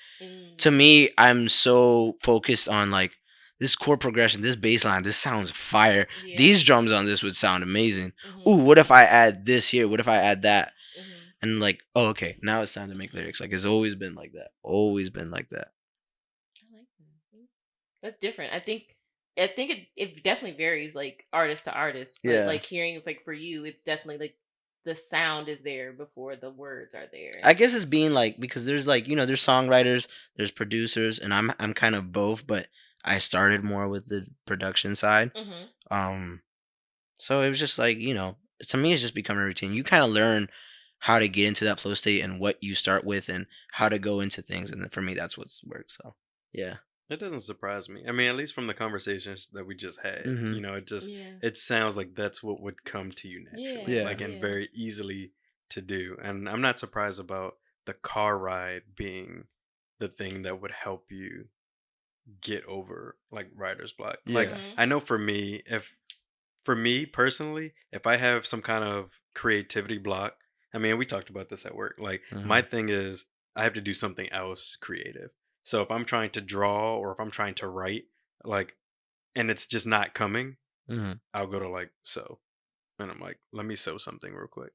to me, I'm so focused on like this chord progression, this bass line, this sounds fire. Yeah. These drums on this would sound amazing. Mhm. Ooh, what if I add this here? What if I add that? Mhm. And like, oh, okay, now it's time to make lyrics. Like it's always been like that. Always been like that. I like that. That's different. I think it definitely varies like artist to artist. But Yeah. like hearing like for you, it's definitely like the sound is there before the words are there. I guess it's being like because there's like there's songwriters, there's producers, and I'm kind of both, but I started more with the production side. Mhm. So it was just like to me it's just becoming a routine. You kind of learn how to get into that flow state and what you start with and how to go into things, and for me that's what's worked. So yeah. It doesn't surprise me. I mean, at least from the conversations that we just had, Mhm. Yeah. it sounds like that's what would come to you naturally, Yeah. like and Yeah. very easily to do. And I'm not surprised about the car ride being the thing that would help you get over like writer's block. Like Yeah. Mhm. I know for me personally, if I have some kind of creativity block, I mean, we talked about this at work. Like my Mhm. thing is I have to do something else creative. So if I'm trying to draw or if I'm trying to write, like, and it's just not coming, Mhm. I'll go to like sew, and I'm like, let me sew something real quick,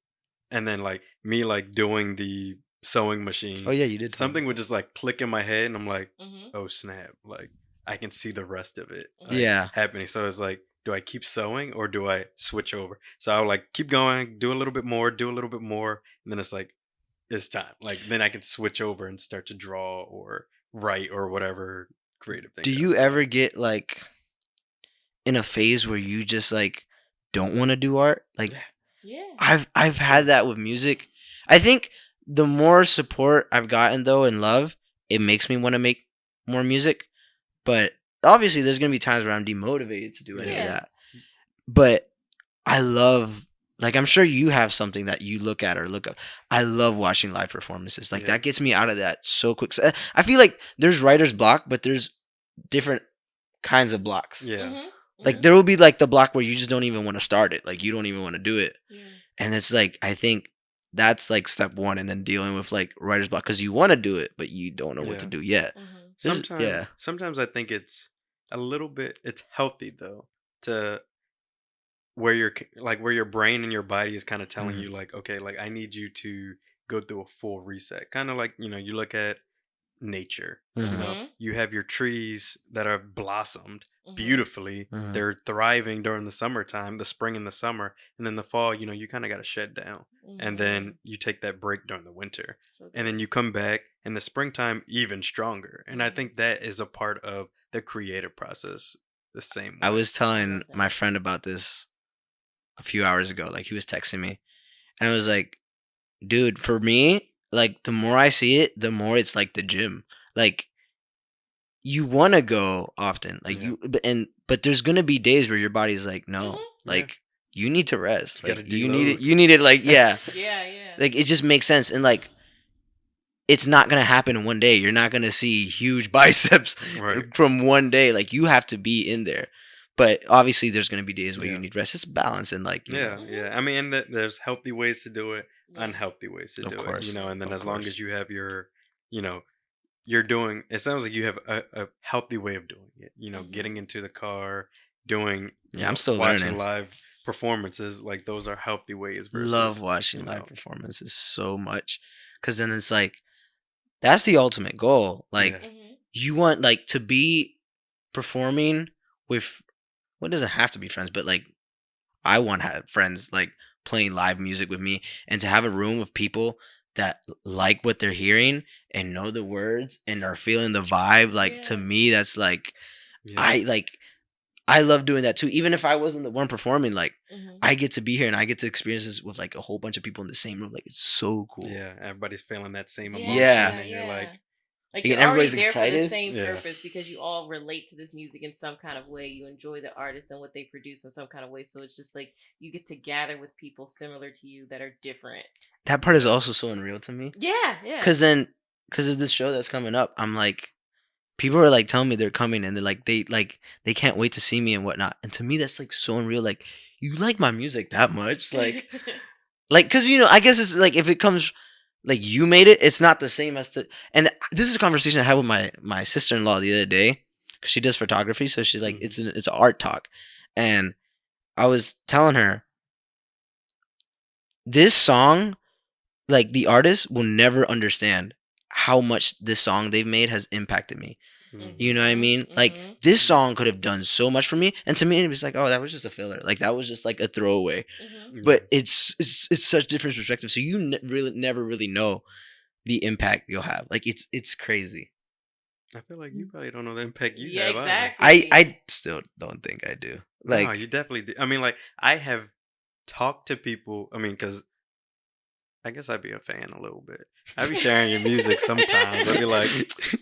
and then like me like doing the sewing Oh machine, yeah, you did tell me. something would just like click in my head, and I'm like, Mhm. oh snap, like I can see the rest of it like Yeah. happening. So it's like, do I keep sewing or do I switch over? So I'll like keep going, do a little bit more, do a little bit more, and then it's like it's time. Like then I can switch over and start to draw or write or whatever creative thing. Do you ever get like in a phase where you just like don't want to do art? Like Yeah. I've had that with music. I think the more support I've gotten though and love, it makes me want to make more music. But obviously there's gonna be times where I'm demotivated to do any of Yeah. that. But I love like I'm sure you have something that you look at or look up. I love watching live performances. Like Yeah. that gets me out of that so quick. So, I feel like there's writer's block, but there's different kinds of blocks. Yeah. Mhm. Like there will be like the block where you just don't even want to start it. Like you don't even want to do it. Yeah. And it's like I think that's like step one, and then dealing with like writer's block because you want to do it, but you don't know what to Yeah. do yet. Mhm. Sometimes I think it's a little bit it's healthy though to where where your brain and your body is kind of telling Mhm. you like, okay, like I need you to go through a full reset. Kind of like, you look at nature. Mhm. Mhm. You have your trees that are blossomed Mhm. beautifully. Mhm. They're thriving during the summertime, the spring and the summer, and then the fall, you kind of got to shut down. And then you take that break during the winter. So And then you come back in the springtime even stronger. And I Mhm. think that is a part of the creative process the same I way. was telling that. my friend about this a few hours ago. Like, he was texting me, and I was like, dude, for me, like, the more I see it, the more it's like the gym. Like, you want to go often, like Yeah. but there's gonna be days where your body's like, no, Mhm. like, you need to rest. You gotta Like, you need it. deload. You need it. Like, yeah, Yeah. like, it just makes sense. And like, it's not gonna happen in one day. You're not gonna see huge biceps Right. from one day. Like, you have to be in there. But obviously, there's gonna be days where you Yeah. need rest. It's balance, and like, you Yeah, know, yeah. I mean, and there's healthy ways to do it, Yeah. unhealthy ways to Of do it. course. And then Of as long course. as you have your, you know, you're doing. It sounds like you have a healthy way of doing it. Getting into the car, doing, Yeah, I'm still watching learning. live performances. Like those are healthy ways Love versus, watching live performances so much, because then it's like, that's the ultimate goal. Like, Yeah. Mhm. you want, like, to be performing with, well, it doesn't have to be friends, but like, I want to have friends like playing live music with me, and to have a room of people that like what they're hearing and know the words and are feeling the vibe. Like, to Yeah. me, that's like, Yeah. I love doing that too. Even if I wasn't the one performing, like, Mhm. I get to be here and I get to experience this with like a whole bunch of people in the same room. Like, it's so cool. Yeah, everybody's feeling that same emotion, Yeah. and you're like, Like, Again, you're already everybody's there for the excited. same Yeah. purpose because you all relate to this music in some kind of way. You enjoy the artist and what they produce in some kind of way. So it's just like you get to gather with people similar to you that are different. That part is also so unreal to me. Yeah. Because of this show that's coming up, I'm like, people are like telling me they're coming, and they're like, they can't wait to see me and whatnot. And to me, that's like so unreal. Like, you like my music that much? Like, because, I guess it's like, if it comes, like, you made it, it's not the same as the. And this is a conversation I had with my sister-in-law the other day, because she does photography, so she's like, Mhm. it's an art talk, and I was telling her, this song, like, the artist will never understand how much this song they've made has impacted me. mhm. You know what I mean? Like, Mhm. this song could have done so much for me, and to me, it was like, oh, that was just a filler. Like, that was just like a throwaway. Mhm. But it's such different perspective. So you really never really know the impact you'll have. Like, it's crazy. I feel like you probably don't know the impact you Yeah, have either. exactly. I still don't think I do. No, Like, you definitely do. I mean, like, I have talked to people. I mean, because I guess I'd be a fan a little bit. I'd be sharing your music sometimes. I'd be like,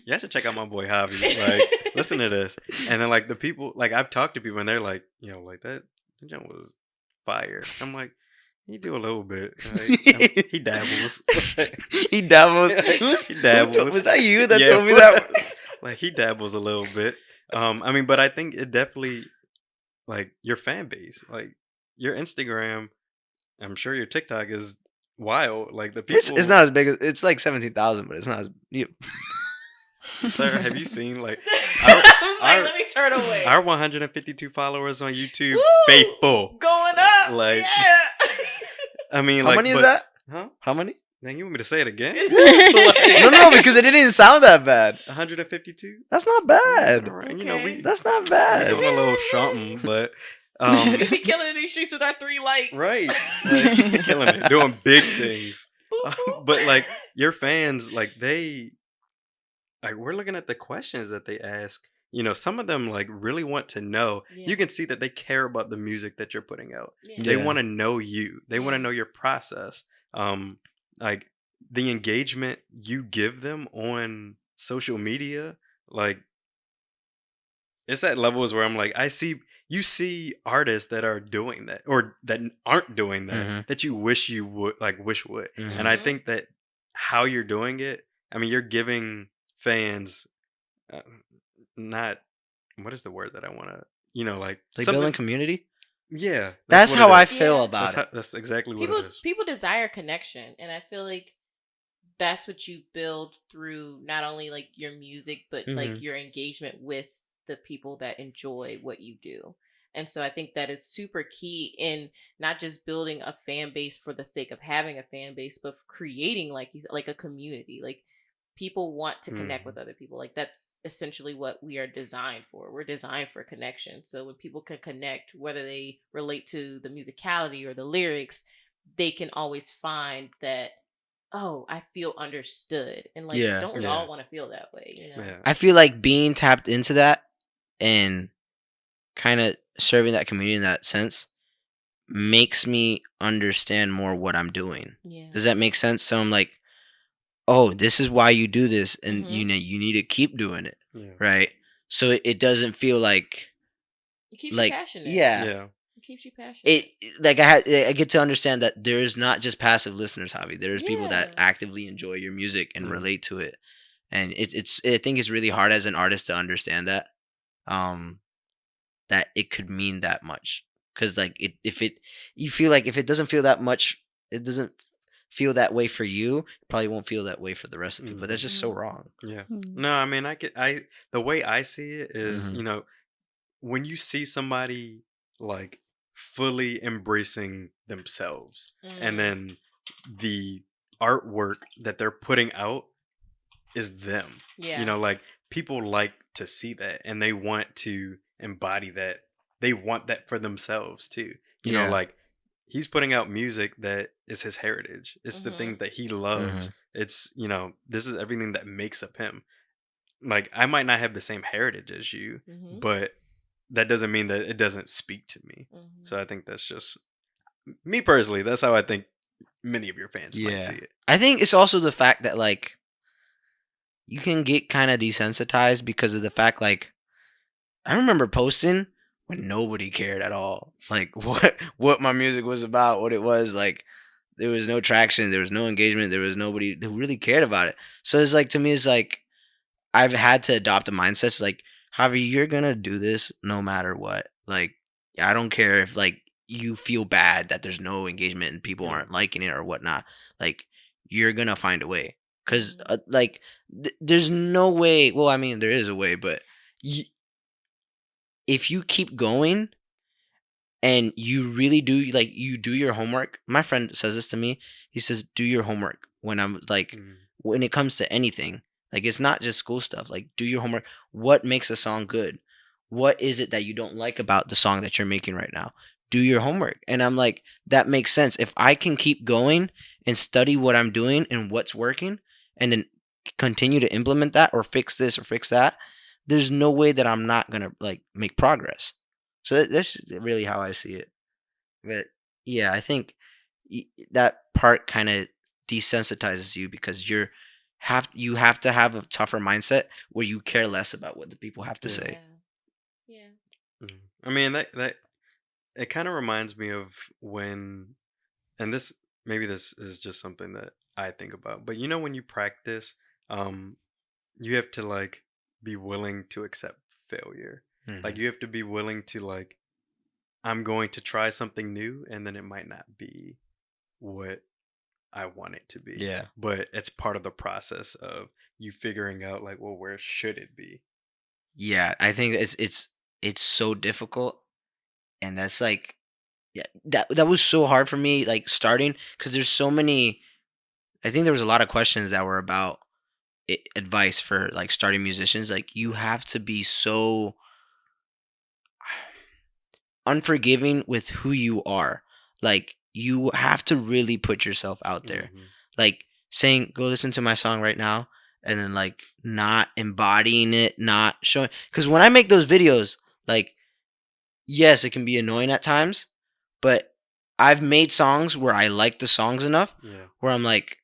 "Yeah, I should check out my boy Javi. Like, listen to this." And then, like, the people, like, I've talked to people, and they're like, like, that jump was fire. I'm like, he do a little bit. Like, he dabbles. he dabbles. He dabbles. Was that you that Yeah, told me that? like, he dabbles a little bit. I mean, but I think it definitely, like, your fan base, like your Instagram. I'm sure your TikTok is wild. Like the people. It's not as big as, it's like 17,000, but it's not as. Sir, have you seen like I was like, our let me turn away. our 152 followers on YouTube? Woo! Faithful. Going up. Like, Yeah. I mean, How like, many is but- that? Huh? How many? Dang, you want me to say it again? No, because it didn't even sound that bad. 152. That's not bad. All right, Okay. That's not we bad. doing a little something, but We be killing in these streets with our 3 likes. right, like, killing it, doing big things. Boop, boop. But like your fans, like we're looking at the questions that they ask. Some of them like really want to know. Yeah. You can see that they care about the music that you're putting out. Yeah. They Yeah. want to know you. They want to Yeah. know your process. Like the engagement you give them on social media, like it's at levels where I'm like, you see artists that are doing that or that aren't doing that Mhm. that you wish you would wish would. Mhm. And I Mhm. think that how you're doing it, I mean, you're giving fans uh, not what is the word that I want to, like Like, something. building community. Yeah, That's what how it I is. feel Yeah. about it. That's exactly what People it is. people desire connection, and I feel like that's what you build through not only like your music but Mhm. like your engagement with the people that enjoy what you do. And so I think that is super key in not just building a fan base for the sake of having a fan base, but creating, like you said, like a community. Like, people want to connect with other people. Like, that's essentially what we are designed for. We're designed for connection. So when people can connect, whether they relate to the musicality or the lyrics, they can always find that, oh, I feel understood. And like, Yeah. don't we Yeah. all want to feel that way, you know? Yeah. I feel like being tapped into that, and kind of serving that community in that sense makes me understand more what I'm doing. Yeah. Does that make sense? So I'm like, oh, this is why you do this, and Mhm. you need to keep doing it, Yeah. right? So it doesn't feel like It keeps you like passionate. yeah. Yeah. It keeps you passionate. It like I get to understand that there's not just passive listeners, Javi. There's people that Yeah. actively enjoy your music and Yeah. relate to it, and it's I think it's really hard as an artist to understand that, that it could mean that much. Because like if it you feel like if it doesn't feel that much, it doesn't feel that way for you. It probably won't feel that way for the rest of the people. But that's just so Mhm. wrong. Yeah. Hmm. No, I mean, the way I see it is, Mhm. when you see somebody like fully embracing themselves, and Mm. then the artwork that they're putting out is them. Yeah. Like people like to see that, and they want to embody that. They want that for themselves too. Yeah. Like he's putting out music that is his heritage. It's the Mhm. things that he Mhm. loves. It's, this is everything that makes up him. Like I might not have the same heritage as you, Mhm. but that doesn't mean that it doesn't speak to me. Mhm. So I think that's just me personally. That's how I think many of your fans might see Yeah. it. I think it's also the fact that like you can get kind of desensitized because of the fact like I remember posting when nobody cared at all. Like what my music was about, what it was like. There was no traction, there was no engagement, there was nobody who really cared about it. So it's like to me, it's like I've had to adopt a mindset. It's like, Javi, you're gonna do this no matter what. Like I don't care if like you feel bad that there's no engagement and people Yeah. aren't liking it or whatnot. Like you're gonna find a way. Cause Mhm. like there's no way. Well, I mean there is a way, but y if you keep going and you really do like you do your homework. My friend says this to me. He says, "Do your homework." When I'm like, Mm. when it comes to anything, like it's not just school stuff. Like, do your homework. What makes a song good? What is it that you don't like about the song that you're making right now? Do your homework. And I'm like, that makes sense. If I can keep going and study what I'm doing and what's working, and then continue to implement that or fix this or fix that, there's no way that I'm not gonna like make progress. So that's really how I see it. But yeah, I think that part kind of desensitizes you because you have to have a tougher mindset where you care less about what the people have to Yeah. say. Yeah. Mm. I mean that it kind of reminds me of when, and this is just something that I think about, but when you practice, um, you have to like be willing to accept failure. Like Hmm. you have to be willing to like, I'm going to try something new, and then it might not be what I want it to be. Yeah. But it's part of the process of you figuring out like, well, where should it be? Yeah, I think it's so difficult, and that's like yeah, that was so hard for me like starting because there's so many. I think there was a lot of questions that were about advice for like starting musicians. Like you have to be so unforgiving with who you are. Like you have to really put yourself out there. Hmm. Like saying, "Go listen to my song right now," and then like not embodying it, not showing. Because when I make those videos, like yes, it can be annoying at times, but I've made songs where I like the songs enough Yeah. where I'm like,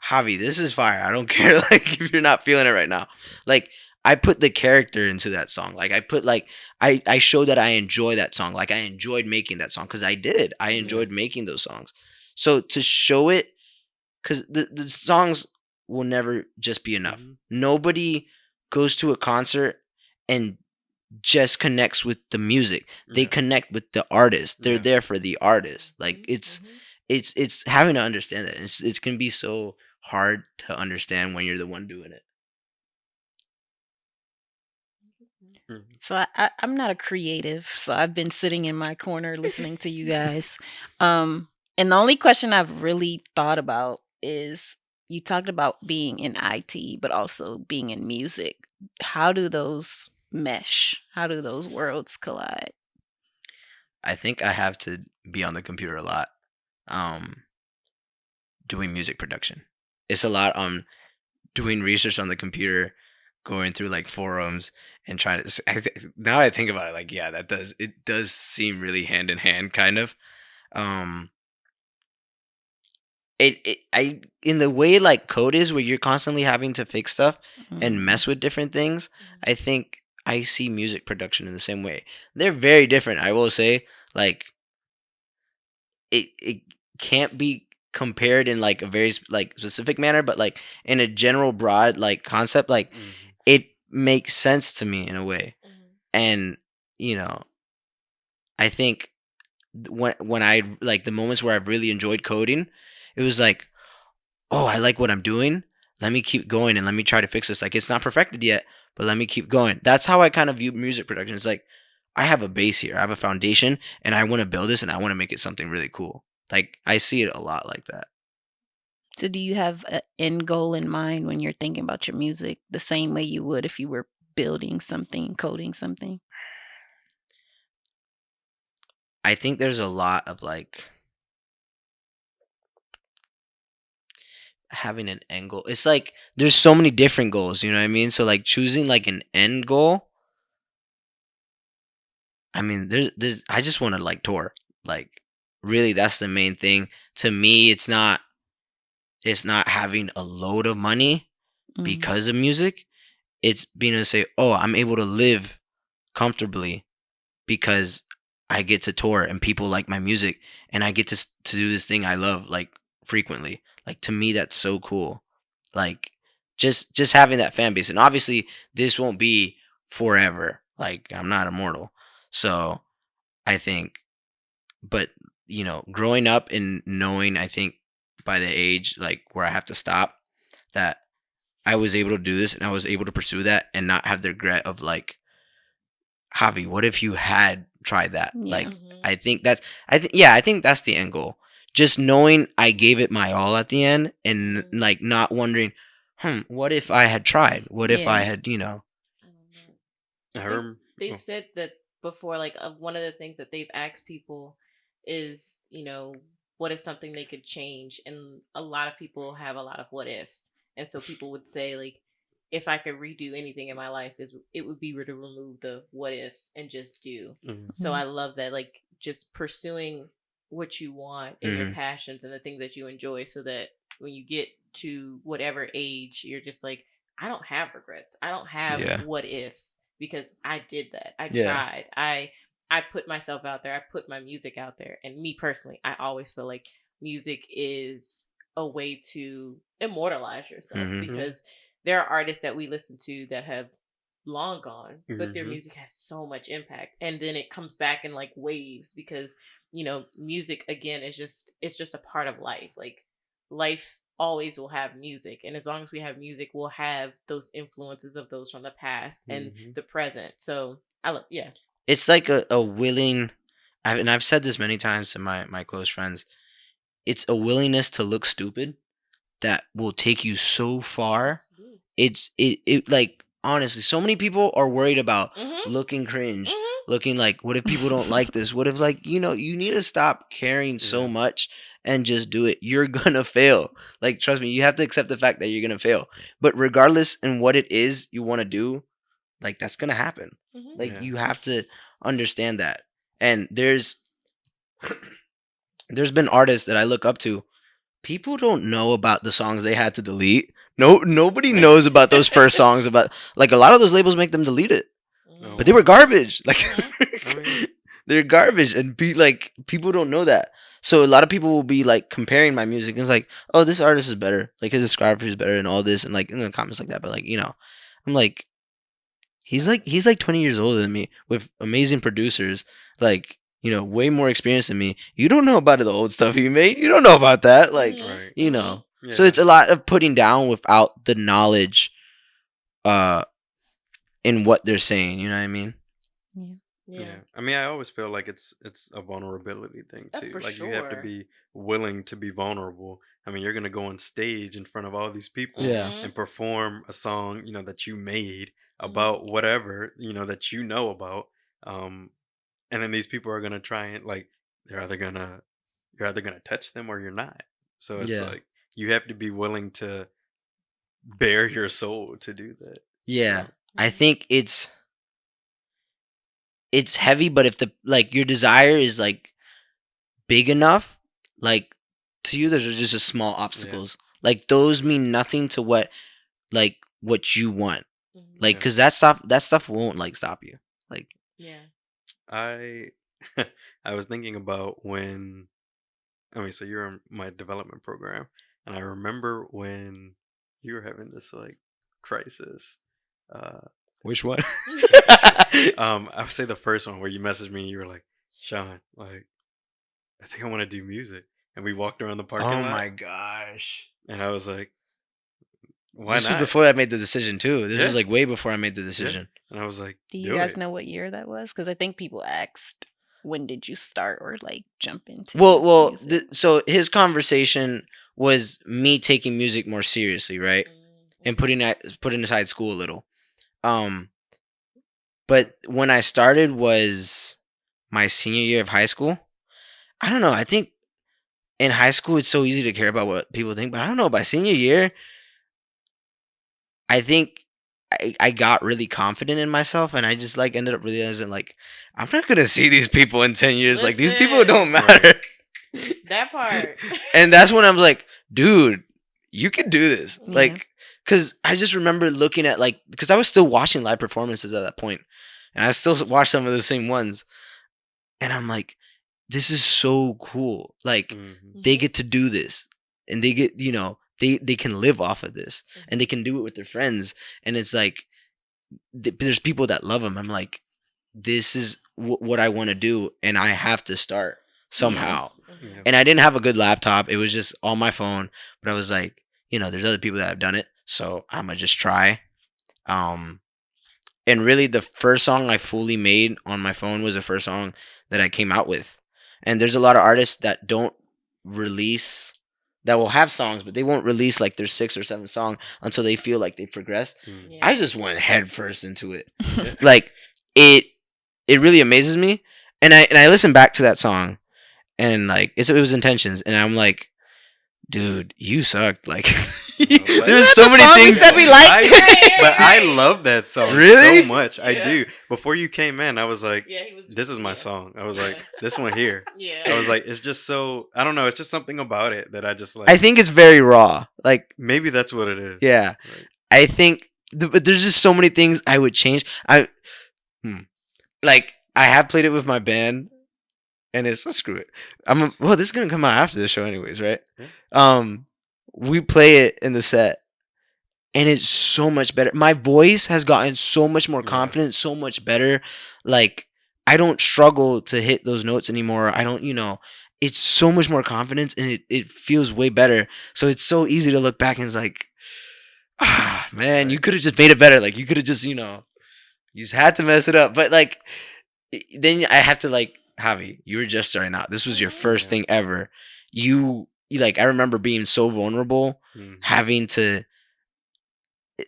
Javi, this is fire. I don't care like if you're not feeling it right now. Like I put the character into that song. Like I put like I show that I enjoy that song. Like I enjoyed making that song because I did. I Yeah. enjoyed making those songs. So to show it, because the songs will never just be enough. Hmm. Nobody goes to a concert and just connects with the music. They Yeah. connect with the artist. They're Yeah. there for the artist. Like Mhm. it's having to understand that. It's can be so hard to understand when you're the one doing it. Mhm. So I'm not a creative, so I've been sitting in my corner listening to you guys. And the only question I've really thought about is you talked about being in IT, but also being in music. How do those mesh? How do those worlds collide? I think I have to be on the computer a lot, um, doing music production. It's a lot on doing research on the computer, going through like forums and trying to. Now I think about it, like yeah, it does seem really hand in hand, kind of. Um, I in the way like code is, where you're constantly having to fix stuff and Mhm. mess with different things. Mhm. I think I see music production in the same way. They're very different, I will say. Like it can't be compared in like a very like specific manner, but like in a general broad like concept, like Mhm. it makes sense to me in a way. Mhm. And you know, I think when I like the moments where I've really enjoyed coding, it was like, oh, I like what I'm doing. Let me keep going and let me try to fix this. Like it's not perfected yet, but let me keep going. That's how I kind of view music production. It's like I have a base here, I have a foundation, and I want to build this and I want to make it something really cool. Like I see it a lot like that. So do you have an end goal in mind when you're thinking about your music the same way you would if you were building something, coding something? I think there's a lot of like having an end goal. It's like there's so many different goals, you know what I mean? So like choosing like an end goal, I mean, there's I just want to like tour. Like really that's the main thing. To me, it's not having a load of money Mm. because of music. It's being able to say, "Oh, I'm able to live comfortably because I get to tour and people like my music and I get to do this thing I love like frequently." Like to me that's so cool. Like just having that fan base. And obviously this won't be forever. Like I'm not immortal. So, I think but growing up and knowing, I think by the age like where I have to stop, that I was able to do this and I was able to pursue that and not have the regret of like, Javi, what if you had tried that? Yeah. Like, Mhm. I think that's the end goal. Just knowing I gave it my all at the end and Mhm. like not wondering, what if I had tried? What if I Yeah. had. I don't know. I I think remember. they've said that before. Like one of the things that they've asked people is, what is something they could change, and a lot of people have a lot of what ifs, and so people would say like, if I could redo anything in my life, is it would be to remove the what ifs and just do. Mhm. So I love that, like just pursuing what you want and your Hmm. passions and the things that you enjoy, so that when you get to whatever age, you're just like, I don't have regrets. I don't have Yeah. what ifs because I did that. I Yeah. tried. I put myself out there. I put my music out there. And me personally, I always feel like music is a way to immortalize yourself, Hmm. Yeah. because there are artists that we listen to that have long gone, but their Mhm. music has so much impact. And then it comes back in like waves, because music again is just, it's just a part of life. Like life always will have music, and as long as we have music, we'll have those influences of those from the past and Mhm. the present. So I love, yeah. It's like a willing, and I've said this many times to my close friends. It's a willingness to look stupid that will take you so far. Absolutely. It like honestly, so many people are worried about Mhm. looking cringe, Mhm. looking like, what if people don't like this? What if like, you need to stop caring so Yeah. much and just do it. You're gonna fail. Like trust me, you have to accept the fact that you're gonna fail. But regardless in what it is you want to do, like that's gonna happen. Mhm. Like Yeah. you have to understand that. And there's been artists that I look up to. People don't know about the songs they had to delete. No, nobody knows about those first songs. About like a lot of those labels make them delete it, Oh but they Mhm. were wow. garbage. Like Mhm. I mean, they're garbage, and like people don't know that. So a lot of people will be like comparing my music. And it's like, oh, this artist is better. Like his discography is better, and all this, and like in the comments like that. But like I'm like, he's like 20 years older than me with amazing producers, like way more experience than me. You don't know about the old stuff he made. You don't know about that, like Mhm. right. you Mhm. know. So Yeah. it's a lot of putting down without the knowledge uh in what they're saying. You know what I mean? Yeah. Yeah. Yeah. I mean, I always feel like it's a vulnerability thing too. For Like you have to sure. be willing to be vulnerable. I mean, you're gonna go on stage in front of all these people Yeah. Mhm. and perform a song, that you made Mhm. about whatever, that you know about. And then these people are gonna try and like they're either gonna you're either gonna touch them or you're not. So it's Yeah. like you have to be willing to bare your soul to do that. Yeah. I Mhm. think it's heavy, but if the like your desire is like big enough, like to you there's just a small Yeah. obstacles. Like those mean nothing to what you want. Mhm. Like Yeah. cuz that stuff won't like stop you. Like Yeah. I I was thinking about when I mean, so you're in my development program, and I remember when you were having this like crisis. Uh, which one? I would say the first one where you messaged me and you were like, "Sean, like, I think I want to do music," and we walked around the parking Oh lot, my gosh. and I was like, "Why This was not?" before I made the decision too. This was Yeah, like way before I made the yeah, decision. and I was like, Do you "Do guys it." know what year that was? Because I think people asked, when did you start or like jump into Well, music? so his conversation was me taking music more seriously, right? And putting aside school a little. Um, but when I started was my senior year of high school. I don't know. I think in high school it's so easy to care about what people think, but I don't know. By senior year, I think I got really confident in myself, and I just like ended up realizing like I'm not gonna see these people in 10 years. Like these people don't Listen. matter. That part. And that's when I'm like, dude, you can do this. Yeah. Like, cause I just remember looking at like, cause I was still watching live performances at that point, and I still watch some of the same ones, and I'm like, this is so cool. Like, Hmm. they Mhm. get to do this, and they get, they can live off of this, and they can do it with their friends, and it's like, there's people that love them. I'm like, this is what I want to do, and I have to start somehow. Mhm. Yeah. And I didn't have a good laptop. It was just on my phone. But I was like, there's other people that have done it, so I'm gonna just try. Um, and really, the first song I fully made on my phone was the first song that I came out with. And there's a lot of artists that don't release, that will have songs, but they won't release like their sixth or seventh song until they feel like they've progressed. Mm. Yeah. I just went head first into it. Yeah. Like it, it really amazes me. And I listen back to that song, and like it was Intentions, and I'm like, dude, you sucked. Like but- there's Is so that the many song we things. said we liked? But I love that song Really? so much. I Yeah. do. Before you came in, I was like, Yeah, he was. "This is my yeah. song." I was like, Yeah. "This one here." Yeah. I was like, "It's just so I don't know. It's just something about it that I just like." I think it's very raw. Like, maybe that's what it is. yeah, Like, I think, but there's just so many things I would change. Like I have played it with my band, and it's screw it. Well, this is gonna come out after the show, anyways, right? Yeah. We play it in the set, and it's so much better. My voice has gotten so much more Yeah. confident, so much better. Like I don't struggle to hit those notes anymore. I don't, it's so much more confidence, and it feels way better. So it's so easy to look back and it's like, man, you Right. could have just made it better. Like you could have just, you just had to mess it up. But like, then I have to like, Javi, you were just starting out. This was your first Yeah. thing ever. You like, I remember being so vulnerable, Mhm. having to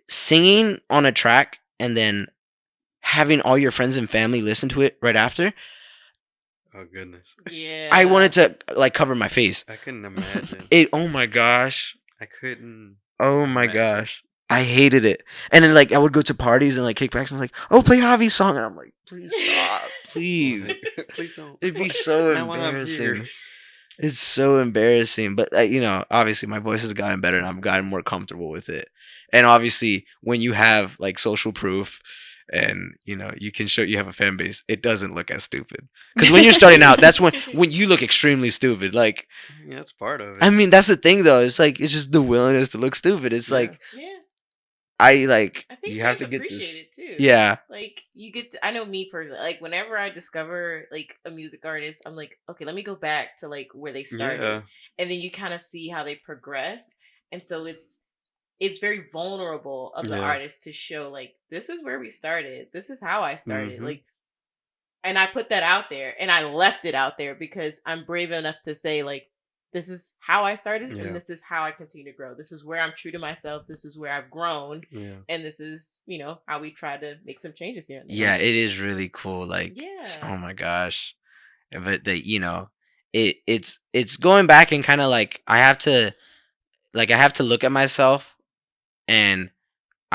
singing on a track and then having all your friends and family listen to it right after. Oh goodness. Yeah. I wanted to like cover my face. I couldn't imagine. Oh my gosh. I couldn't. Oh my Imagine. gosh. I hated it. And then like I would go to parties and like kickbacks and I was like, oh, play Javi's song. And I'm like, please stop. Please. Like, please don't. It'd be so Now while I'm here. embarrassing. It's so embarrassing. But obviously my voice has gotten better and I've gotten more comfortable with it. And obviously when you have like social proof and you can show you have a fan base, it doesn't look as stupid. Because when you're starting out, that's when you look extremely stupid. Like, Yeah, that's part of it. I mean, that's the thing though. It's like it's just the willingness to look stupid. It's Yeah. like Yeah. I like I think you have to guys get appreciate this. it too. Yeah. Like you get to, I know me personally, like whenever I discover like a music artist, I'm like, okay, let me go back to like where they started. Yeah. And then you kind of see how they progress. And so it's very vulnerable of the Yeah. artist to show like this is where we started. This is how I started. Mhm. Like and I put that out there and I left it out there because I'm brave enough to say like this is how I started Yeah. and this is how I continue to grow. This is where I'm true to myself. This is where I've grown. Yeah. And this is, how we try to make some changes here. And there. Yeah, it is really cool. Like, Yeah. oh my gosh. But it's going back and kind of like I have to look at myself and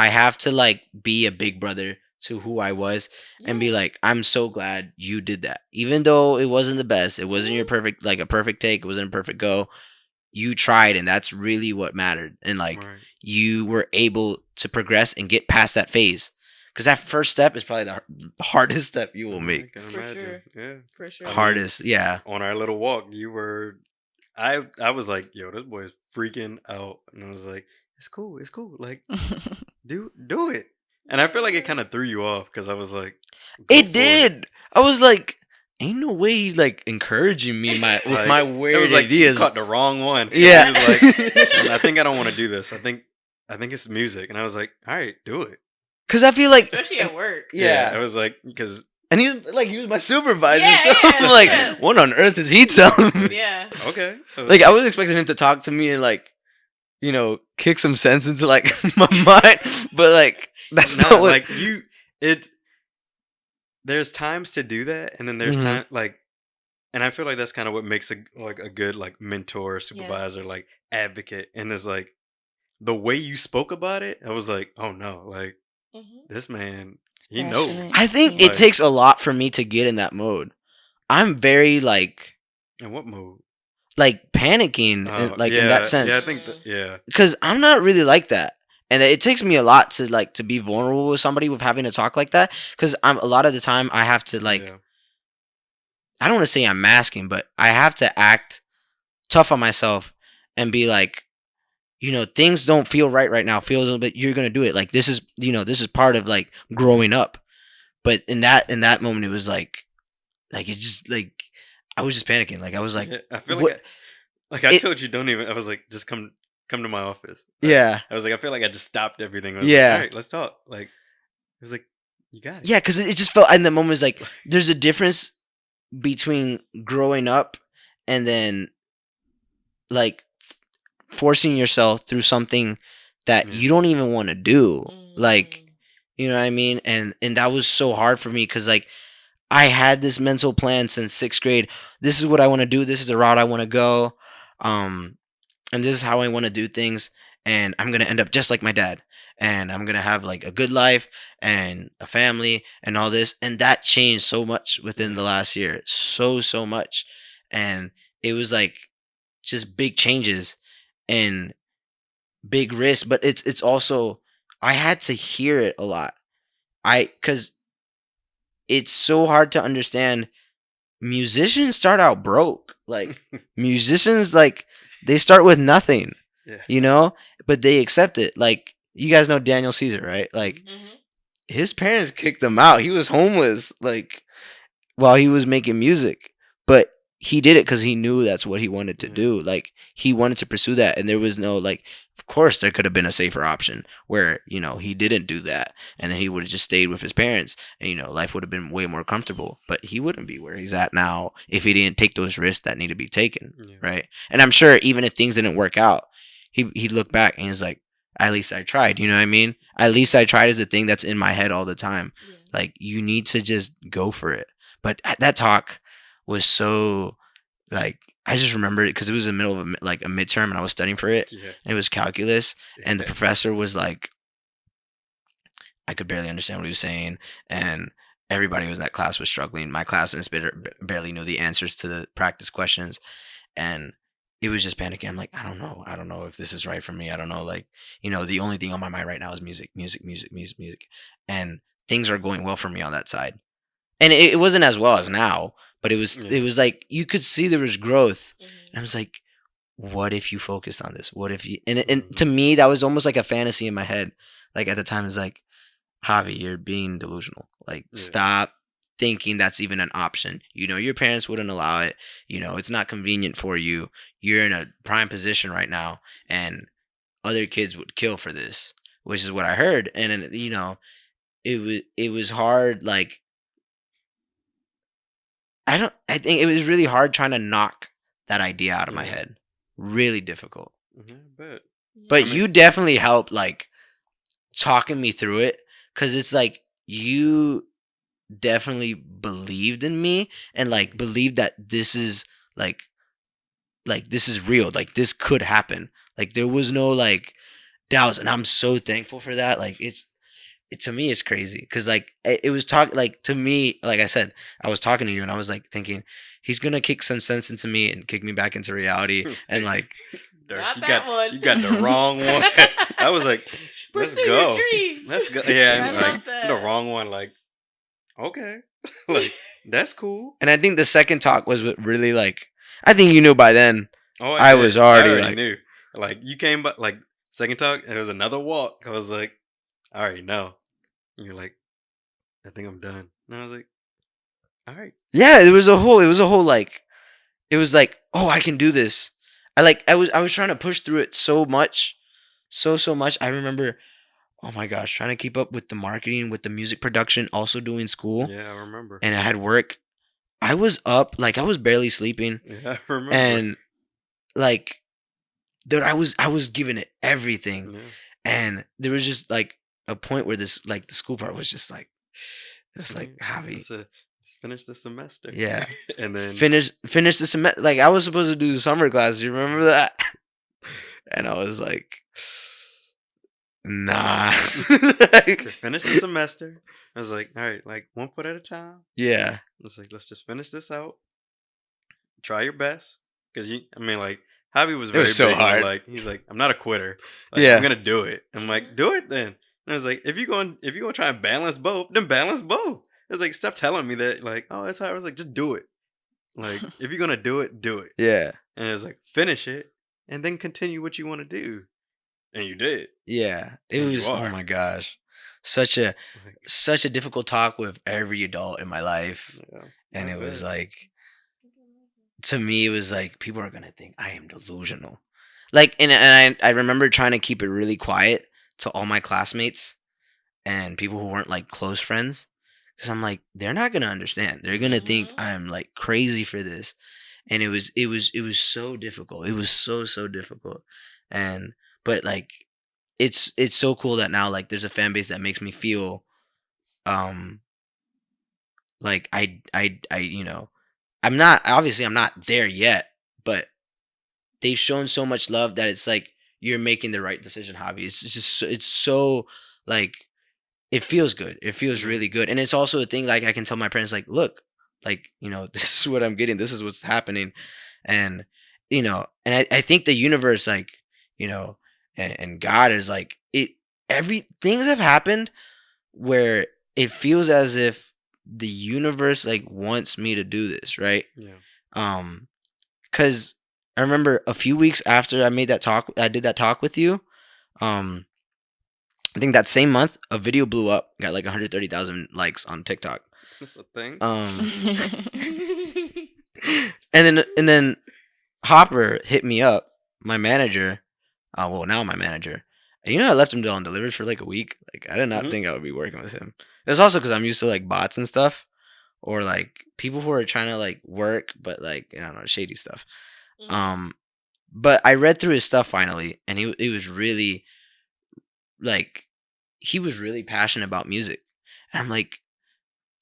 I have to like be a big brother to who I was and be Yeah. like, I'm so glad you did that. Even though it wasn't the best, it wasn't your Mhm. perfect, like a perfect take, it wasn't a perfect go. You tried, and that's really what mattered. And like, Right. you were able to progress and get past that phase. Because that first step is probably the hardest step you will I make. can For imagine. sure. Yeah. For sure. I mean, Hardest, yeah. on our little walk, you were. I was like, yo, this boy is freaking out, and I was like, it's cool, it's cool. Like, do it. And I feel like it Yeah. kind of threw you off because I was like, go It for it. did. I was like, ain't no way he's like encouraging me my with Like, my it weird was like you ideas. caught the wrong one. 'Cause Yeah. he was like, "Sean, I think I don't want to do this. I think it's music." And I was like, "All right, do it." Cause I feel like, Especially at work. I yeah. was like, because And he was my supervisor. Yeah, So yeah, I'm like, yeah. what on earth is he telling me? Yeah. okay, Like I was expecting him to talk to me and like, kick some sense into like my mind, but like that's nah, not what. like you it. There's times to do that, and then there's Mhm. time like, and I feel like that's kind of what makes a good like mentor, supervisor, like advocate, and it's like the way you spoke about it. I was like, oh no, like Mhm. this man, he Passionate. knows. I think Yeah. it takes a lot for me to get in that mode. I'm very like In what mode? panicking like in that Yeah, I sense. think that, yeah. Because I'm not really like that, and it takes me a lot to be vulnerable with somebody with having to talk like that. Because I'm a lot of the time I have to like Yeah. I don't want to say I'm masking, but I have to act tough on myself and be like, things don't feel right now. Feel a little bit. You're gonna do it. Like this is part of like growing up. But in that moment, it was like it just like I was just panicking. Like I was like, Yeah, I feel what? like I It, told you don't even. I was like, just come to my office. yeah, I was like, I feel like I just stopped everything. I was like, yeah. all right, let's talk. Like, it was like, you got it. Yeah, because it just felt in the moment was like there's a difference between growing up and then like forcing yourself through something that Yeah. you don't even want to do. Like, Mm. you know what I mean? And that was so hard for me because like I had this mental plan since 6th grade. This is what I want to do. This is the route I want to go. Um, and this is how I want to do things. And I'm gonna end up just like my dad. And I'm gonna have like a good life and a family and all this. And that changed so much within the last year. So much. And it was like just big changes and big risks. But it's also I had to hear it a lot. Cause it's so hard to understand. Musicians start out broke. Like musicians like they start with nothing. Yeah. But they accept it. Like you guys know Daniel Caesar, right? Like Mhm. his parents kicked him out. He was homeless like while he was making music. But he did it cuz he knew that's what he wanted to Yeah. do. Like he wanted to pursue that and there was no like of course there could have been a safer option where, he didn't do that and then he would have just stayed with his parents and life would have been way more comfortable. But he wouldn't be where he's at now if he didn't take those risks that need to be taken, Yeah. right? And I'm sure even if things didn't work out, he looked back and he's like, at least I tried. You know what I mean? At least I tried is the thing that's in my head all the time. Yeah. Like you need to just go for it. But that talk was so like I just remember it because it was in the middle of a midterm and I was studying for it. Yeah. And it was calculus, and the Yeah. professor was like, I could barely understand what he was saying, and everybody who was in that class was struggling. My classmates barely knew the answers to the practice questions, and it was just panicking. I'm like, I don't know if this is right for me. I don't know, like, the only thing on my mind right now is music, music, music, music, music, and things are going well for me on that side. And it wasn't as well as now, but it Yeah. was like you could see there was growth. Mhm. And I was like, what if you focused on this? What if you and to me that was almost like a fantasy in my head. Like at the time it's like, Javi, you're being delusional. Like Yeah. stop thinking that's even an option. Your parents wouldn't allow it. It's not convenient for you. You're in a prime position right now and other kids would kill for this, which is what I heard. And then, it was hard like I think it was really hard trying to knock that idea out of my Yeah. head. Really difficult. Yeah, but But I mean- you definitely helped like talking me through it cuz it's like you definitely believed in me and like believed that this is like this is real. Like this could happen. Like there was no like doubts, and I'm so thankful for that. Like to me it's crazy because like it was like to me, like I said, I was talking to you and I was like thinking he's gonna kick some sense into me and kick me back into reality and like Dirk, Not that one. You got the wrong one. I was like, let's Pursue go. your dreams. Let's go. Yeah, I I'm love like that. the wrong one. Like, okay, like that's cool. and I think the second talk was what really like I think you knew by then. Oh, I did. was already, I already like knew. Like you came, but like second talk, it was another walk. I was like, I already know. And you're like, I think I'm done. And I was like, all right. yeah, it was a whole like it was like, oh, I can do this. I was trying to push through it so much. So much. I remember, oh my gosh, trying to keep up with the marketing, with the music production, also doing school. Yeah, I remember. And I had work. I was up, like I was barely sleeping. Yeah, I remember. And like dude, I was giving it everything. Yeah. And there was just like a point where this like the school part was just like it was like Yeah, Javi. just finish the semester. Yeah. And then Finish the semester. Like I was supposed to do the summer class. You remember that? And I was like, nah. to finish the semester, I was like, all right, like 1 foot at a time. Yeah. It's like, let's just finish this out. Try your best. Because I mean, like, Javi was very was so big on, hard. like, he's like, I'm not a quitter. Like, Yeah. I'm gonna do it. I'm like, do it then. And I was like, if you're gonna try and balance both, then balance both. It's like, stop telling me that, like, oh, it's hard. I was like, just do it. Like, if you're gonna do it, do it. Yeah. And it was like, finish it and then continue what you want to do. And you did. Yeah. It And you was, oh are. my gosh. Such a Like, difficult talk with every adult in my life. yeah, And I it was bet. like to me it was like people are gonna think I am delusional. Like and I remember trying to keep it really quiet to all my classmates and people who weren't like close friends. Cause I'm like, they're not gonna understand. They're gonna think Mhm. I'm like crazy for this. And it was so difficult. It was so difficult. And but like it's so cool that now like there's a fan base that makes me feel um like I you know I'm not there yet, but they've shown so much love that it's like you're making the right decision, Javi. It's just it's so like it feels good. It feels really good, and it's also a thing like I can tell my parents like, look, like this is what I'm getting. This is what's happening, and and I think the universe like and God is like it. Every things have happened where it feels as if the universe like wants me to do this, right? Yeah. Because I remember a few weeks after I did that talk with you. I think that same month, a video blew up, got like 130,000 likes on TikTok. That's a thing. And then Hopper hit me up, my manager. Well, now my manager. And I left him on delivery for like a week. Like I did not Mhm. think I would be working with him. It's also because I'm used to like bots and stuff, or like people who are trying to like work, but like I don't know, shady stuff. Mhm. But I read through his stuff finally, and he was really like he was really passionate about music, and I'm like,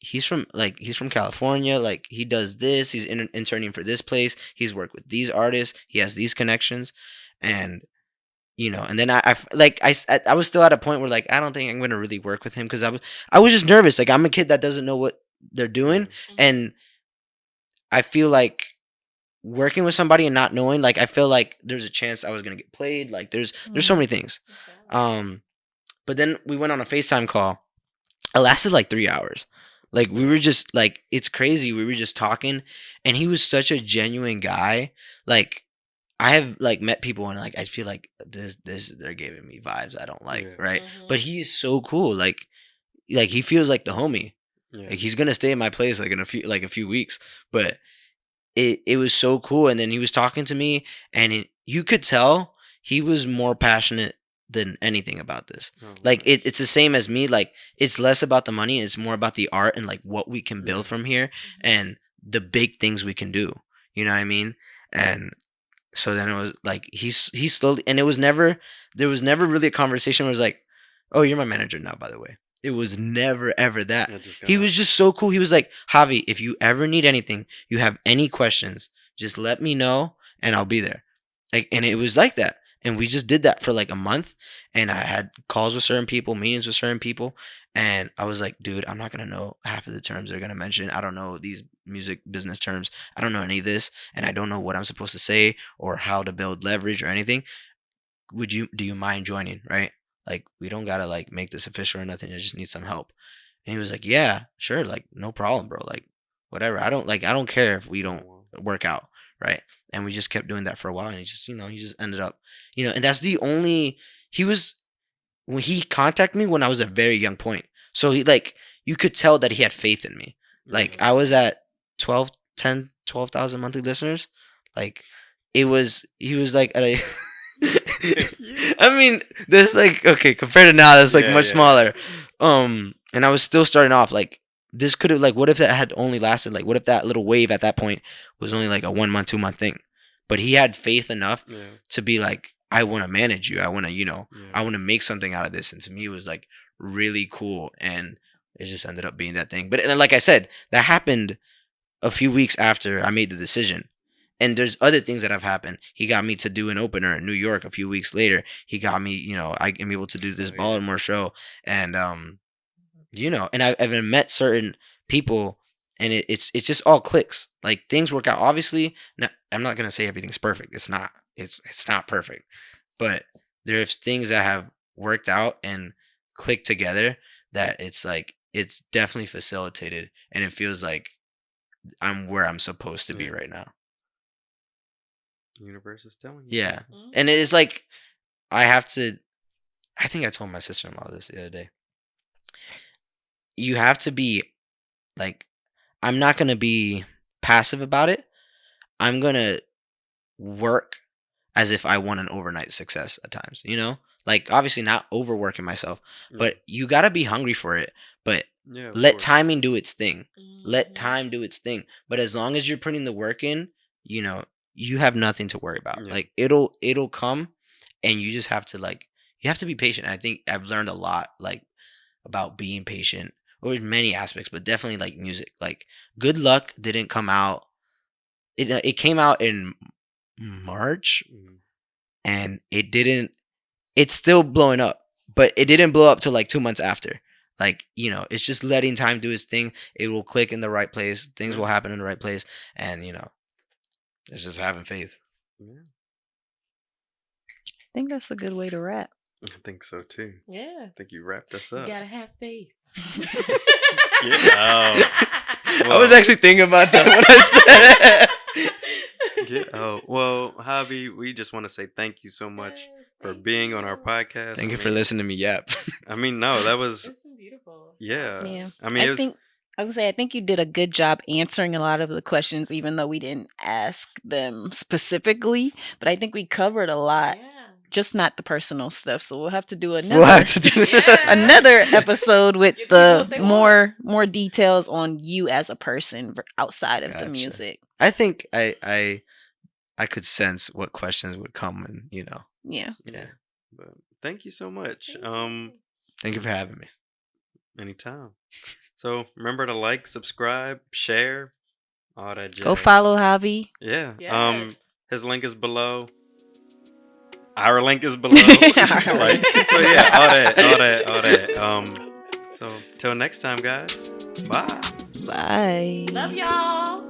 he's from California, like he does this, he's interning for this place, he's worked with these artists, he has these connections, and and then I was still at a point where like I don't think I'm gonna really work with him because I was just nervous. Like I'm a kid that doesn't know what they're doing, Mhm. and I feel like working with somebody and not knowing, like I feel like there's a chance I was gonna get played. Like there's so many things. But then we went on a FaceTime call. It lasted like 3 hours. Like we were just like it's crazy. We were just talking, and he was such a genuine guy. Like I have like met people and like I feel like this they're giving me vibes I don't like, Yeah. right? Mhm. But he is so cool. Like he feels like the homie. Yeah. Like he's gonna stay at my place like in a few weeks. But it was so cool. And then he was talking to me, and you could tell he was more passionate than anything about this. Oh, Like nice. it's the same as me. Like it's less about the money, it's more about the art and like what we can build Yeah. from here and the big things we can do. You know what I mean? And so then it was like he slowly, and there was never really a conversation where it was like, oh, you're my manager now, by the way. It was never ever that. Yeah, just He kinda- was just so cool. He was like, Javi, if you ever need anything, you have any questions, just let me know and I'll be there. Like, and it was like that. And we just did that for like a month. And I had calls with certain people, meetings with certain people. And I was like, dude, I'm not going to know half of the terms they're going to mention. I don't know these music business terms. I don't know any of this. And I don't know what I'm supposed to say or how to build leverage or anything. Do you mind joining? Right? Like, we don't got to like make this official or nothing. I just need some help. And he was like, yeah, sure. Like, no problem, bro. Like, whatever. I don't care if we don't work out. Right. And we just kept doing that for a while. And he just ended up, and that's the only, when he contacted me when I was a very young point. So you could tell that he had faith in me. Like, I was at 12,000 monthly listeners. Like, he was like at a, I mean, this like, okay, compared to now, that's like much smaller. And I was still starting off. Like, this could have, like, what if that had only lasted, like, what if that little wave at that point was only like a 1 month, 2 month thing? But he had faith enough to be like, I want to manage you. I want to, I want to make something out of this. And to me, it was like really cool. And it just ended up being that thing. But and like I said, that happened a few weeks after I made the decision. And there's other things that have happened. He got me to do an opener in New York a few weeks later. He got me, I am able to do this Baltimore show. And, and I've met certain people, and it's just all clicks. Like, things work out. Obviously, I'm not gonna say everything's perfect. It's not. It's not perfect. But there's things that have worked out and clicked together that it's like it's definitely facilitated, and it feels like I'm where I'm supposed to be right now. The universe is telling you. Yeah, and it's like I think I told my sister-in-law this the other day. You have to be like, I'm not gonna be passive about it. I'm gonna work as if I want an overnight success at times, like, obviously not overworking myself, but you gotta be hungry for it. But let timing do its thing. Let time do its thing. But as long as you're putting the work in, you have nothing to worry about. Like, it'll come, and you just have to you have to be patient. I think I've learned a lot, like, about being patient, or in many aspects, but definitely like music. Like, Good Luck didn't come out. It came out in March, and it's still blowing up, but it didn't blow up till like 2 months after. Like, it's just letting time do its thing. It will click in the right place. Things will happen in the right place. And, it's just having faith. Yeah. I think that's a good way to wrap. I think so too. Yeah. I think you wrapped us up. You gotta have faith. I was actually thinking about that when I said it. Well, Javi, we just want to say thank you so much for being on our podcast. Thank you for listening to me yap. I mean, no, that was... It's been beautiful. Yeah. I mean, I think you did a good job answering a lot of the questions, even though we didn't ask them specifically. But I think we covered a lot. Yeah. Just not the personal stuff. So we'll have to do another another episode with the more details on you as a person outside of the music. I think I could sense what questions would come, and Yeah. But thank you so much. Thank you for having me. Anytime. So remember to like, subscribe, share, all that jazz. Go follow Javi. Yeah. Yes. His link is below. Our link is below. So yeah, all that. So till next time, guys. Bye. Bye. Love y'all.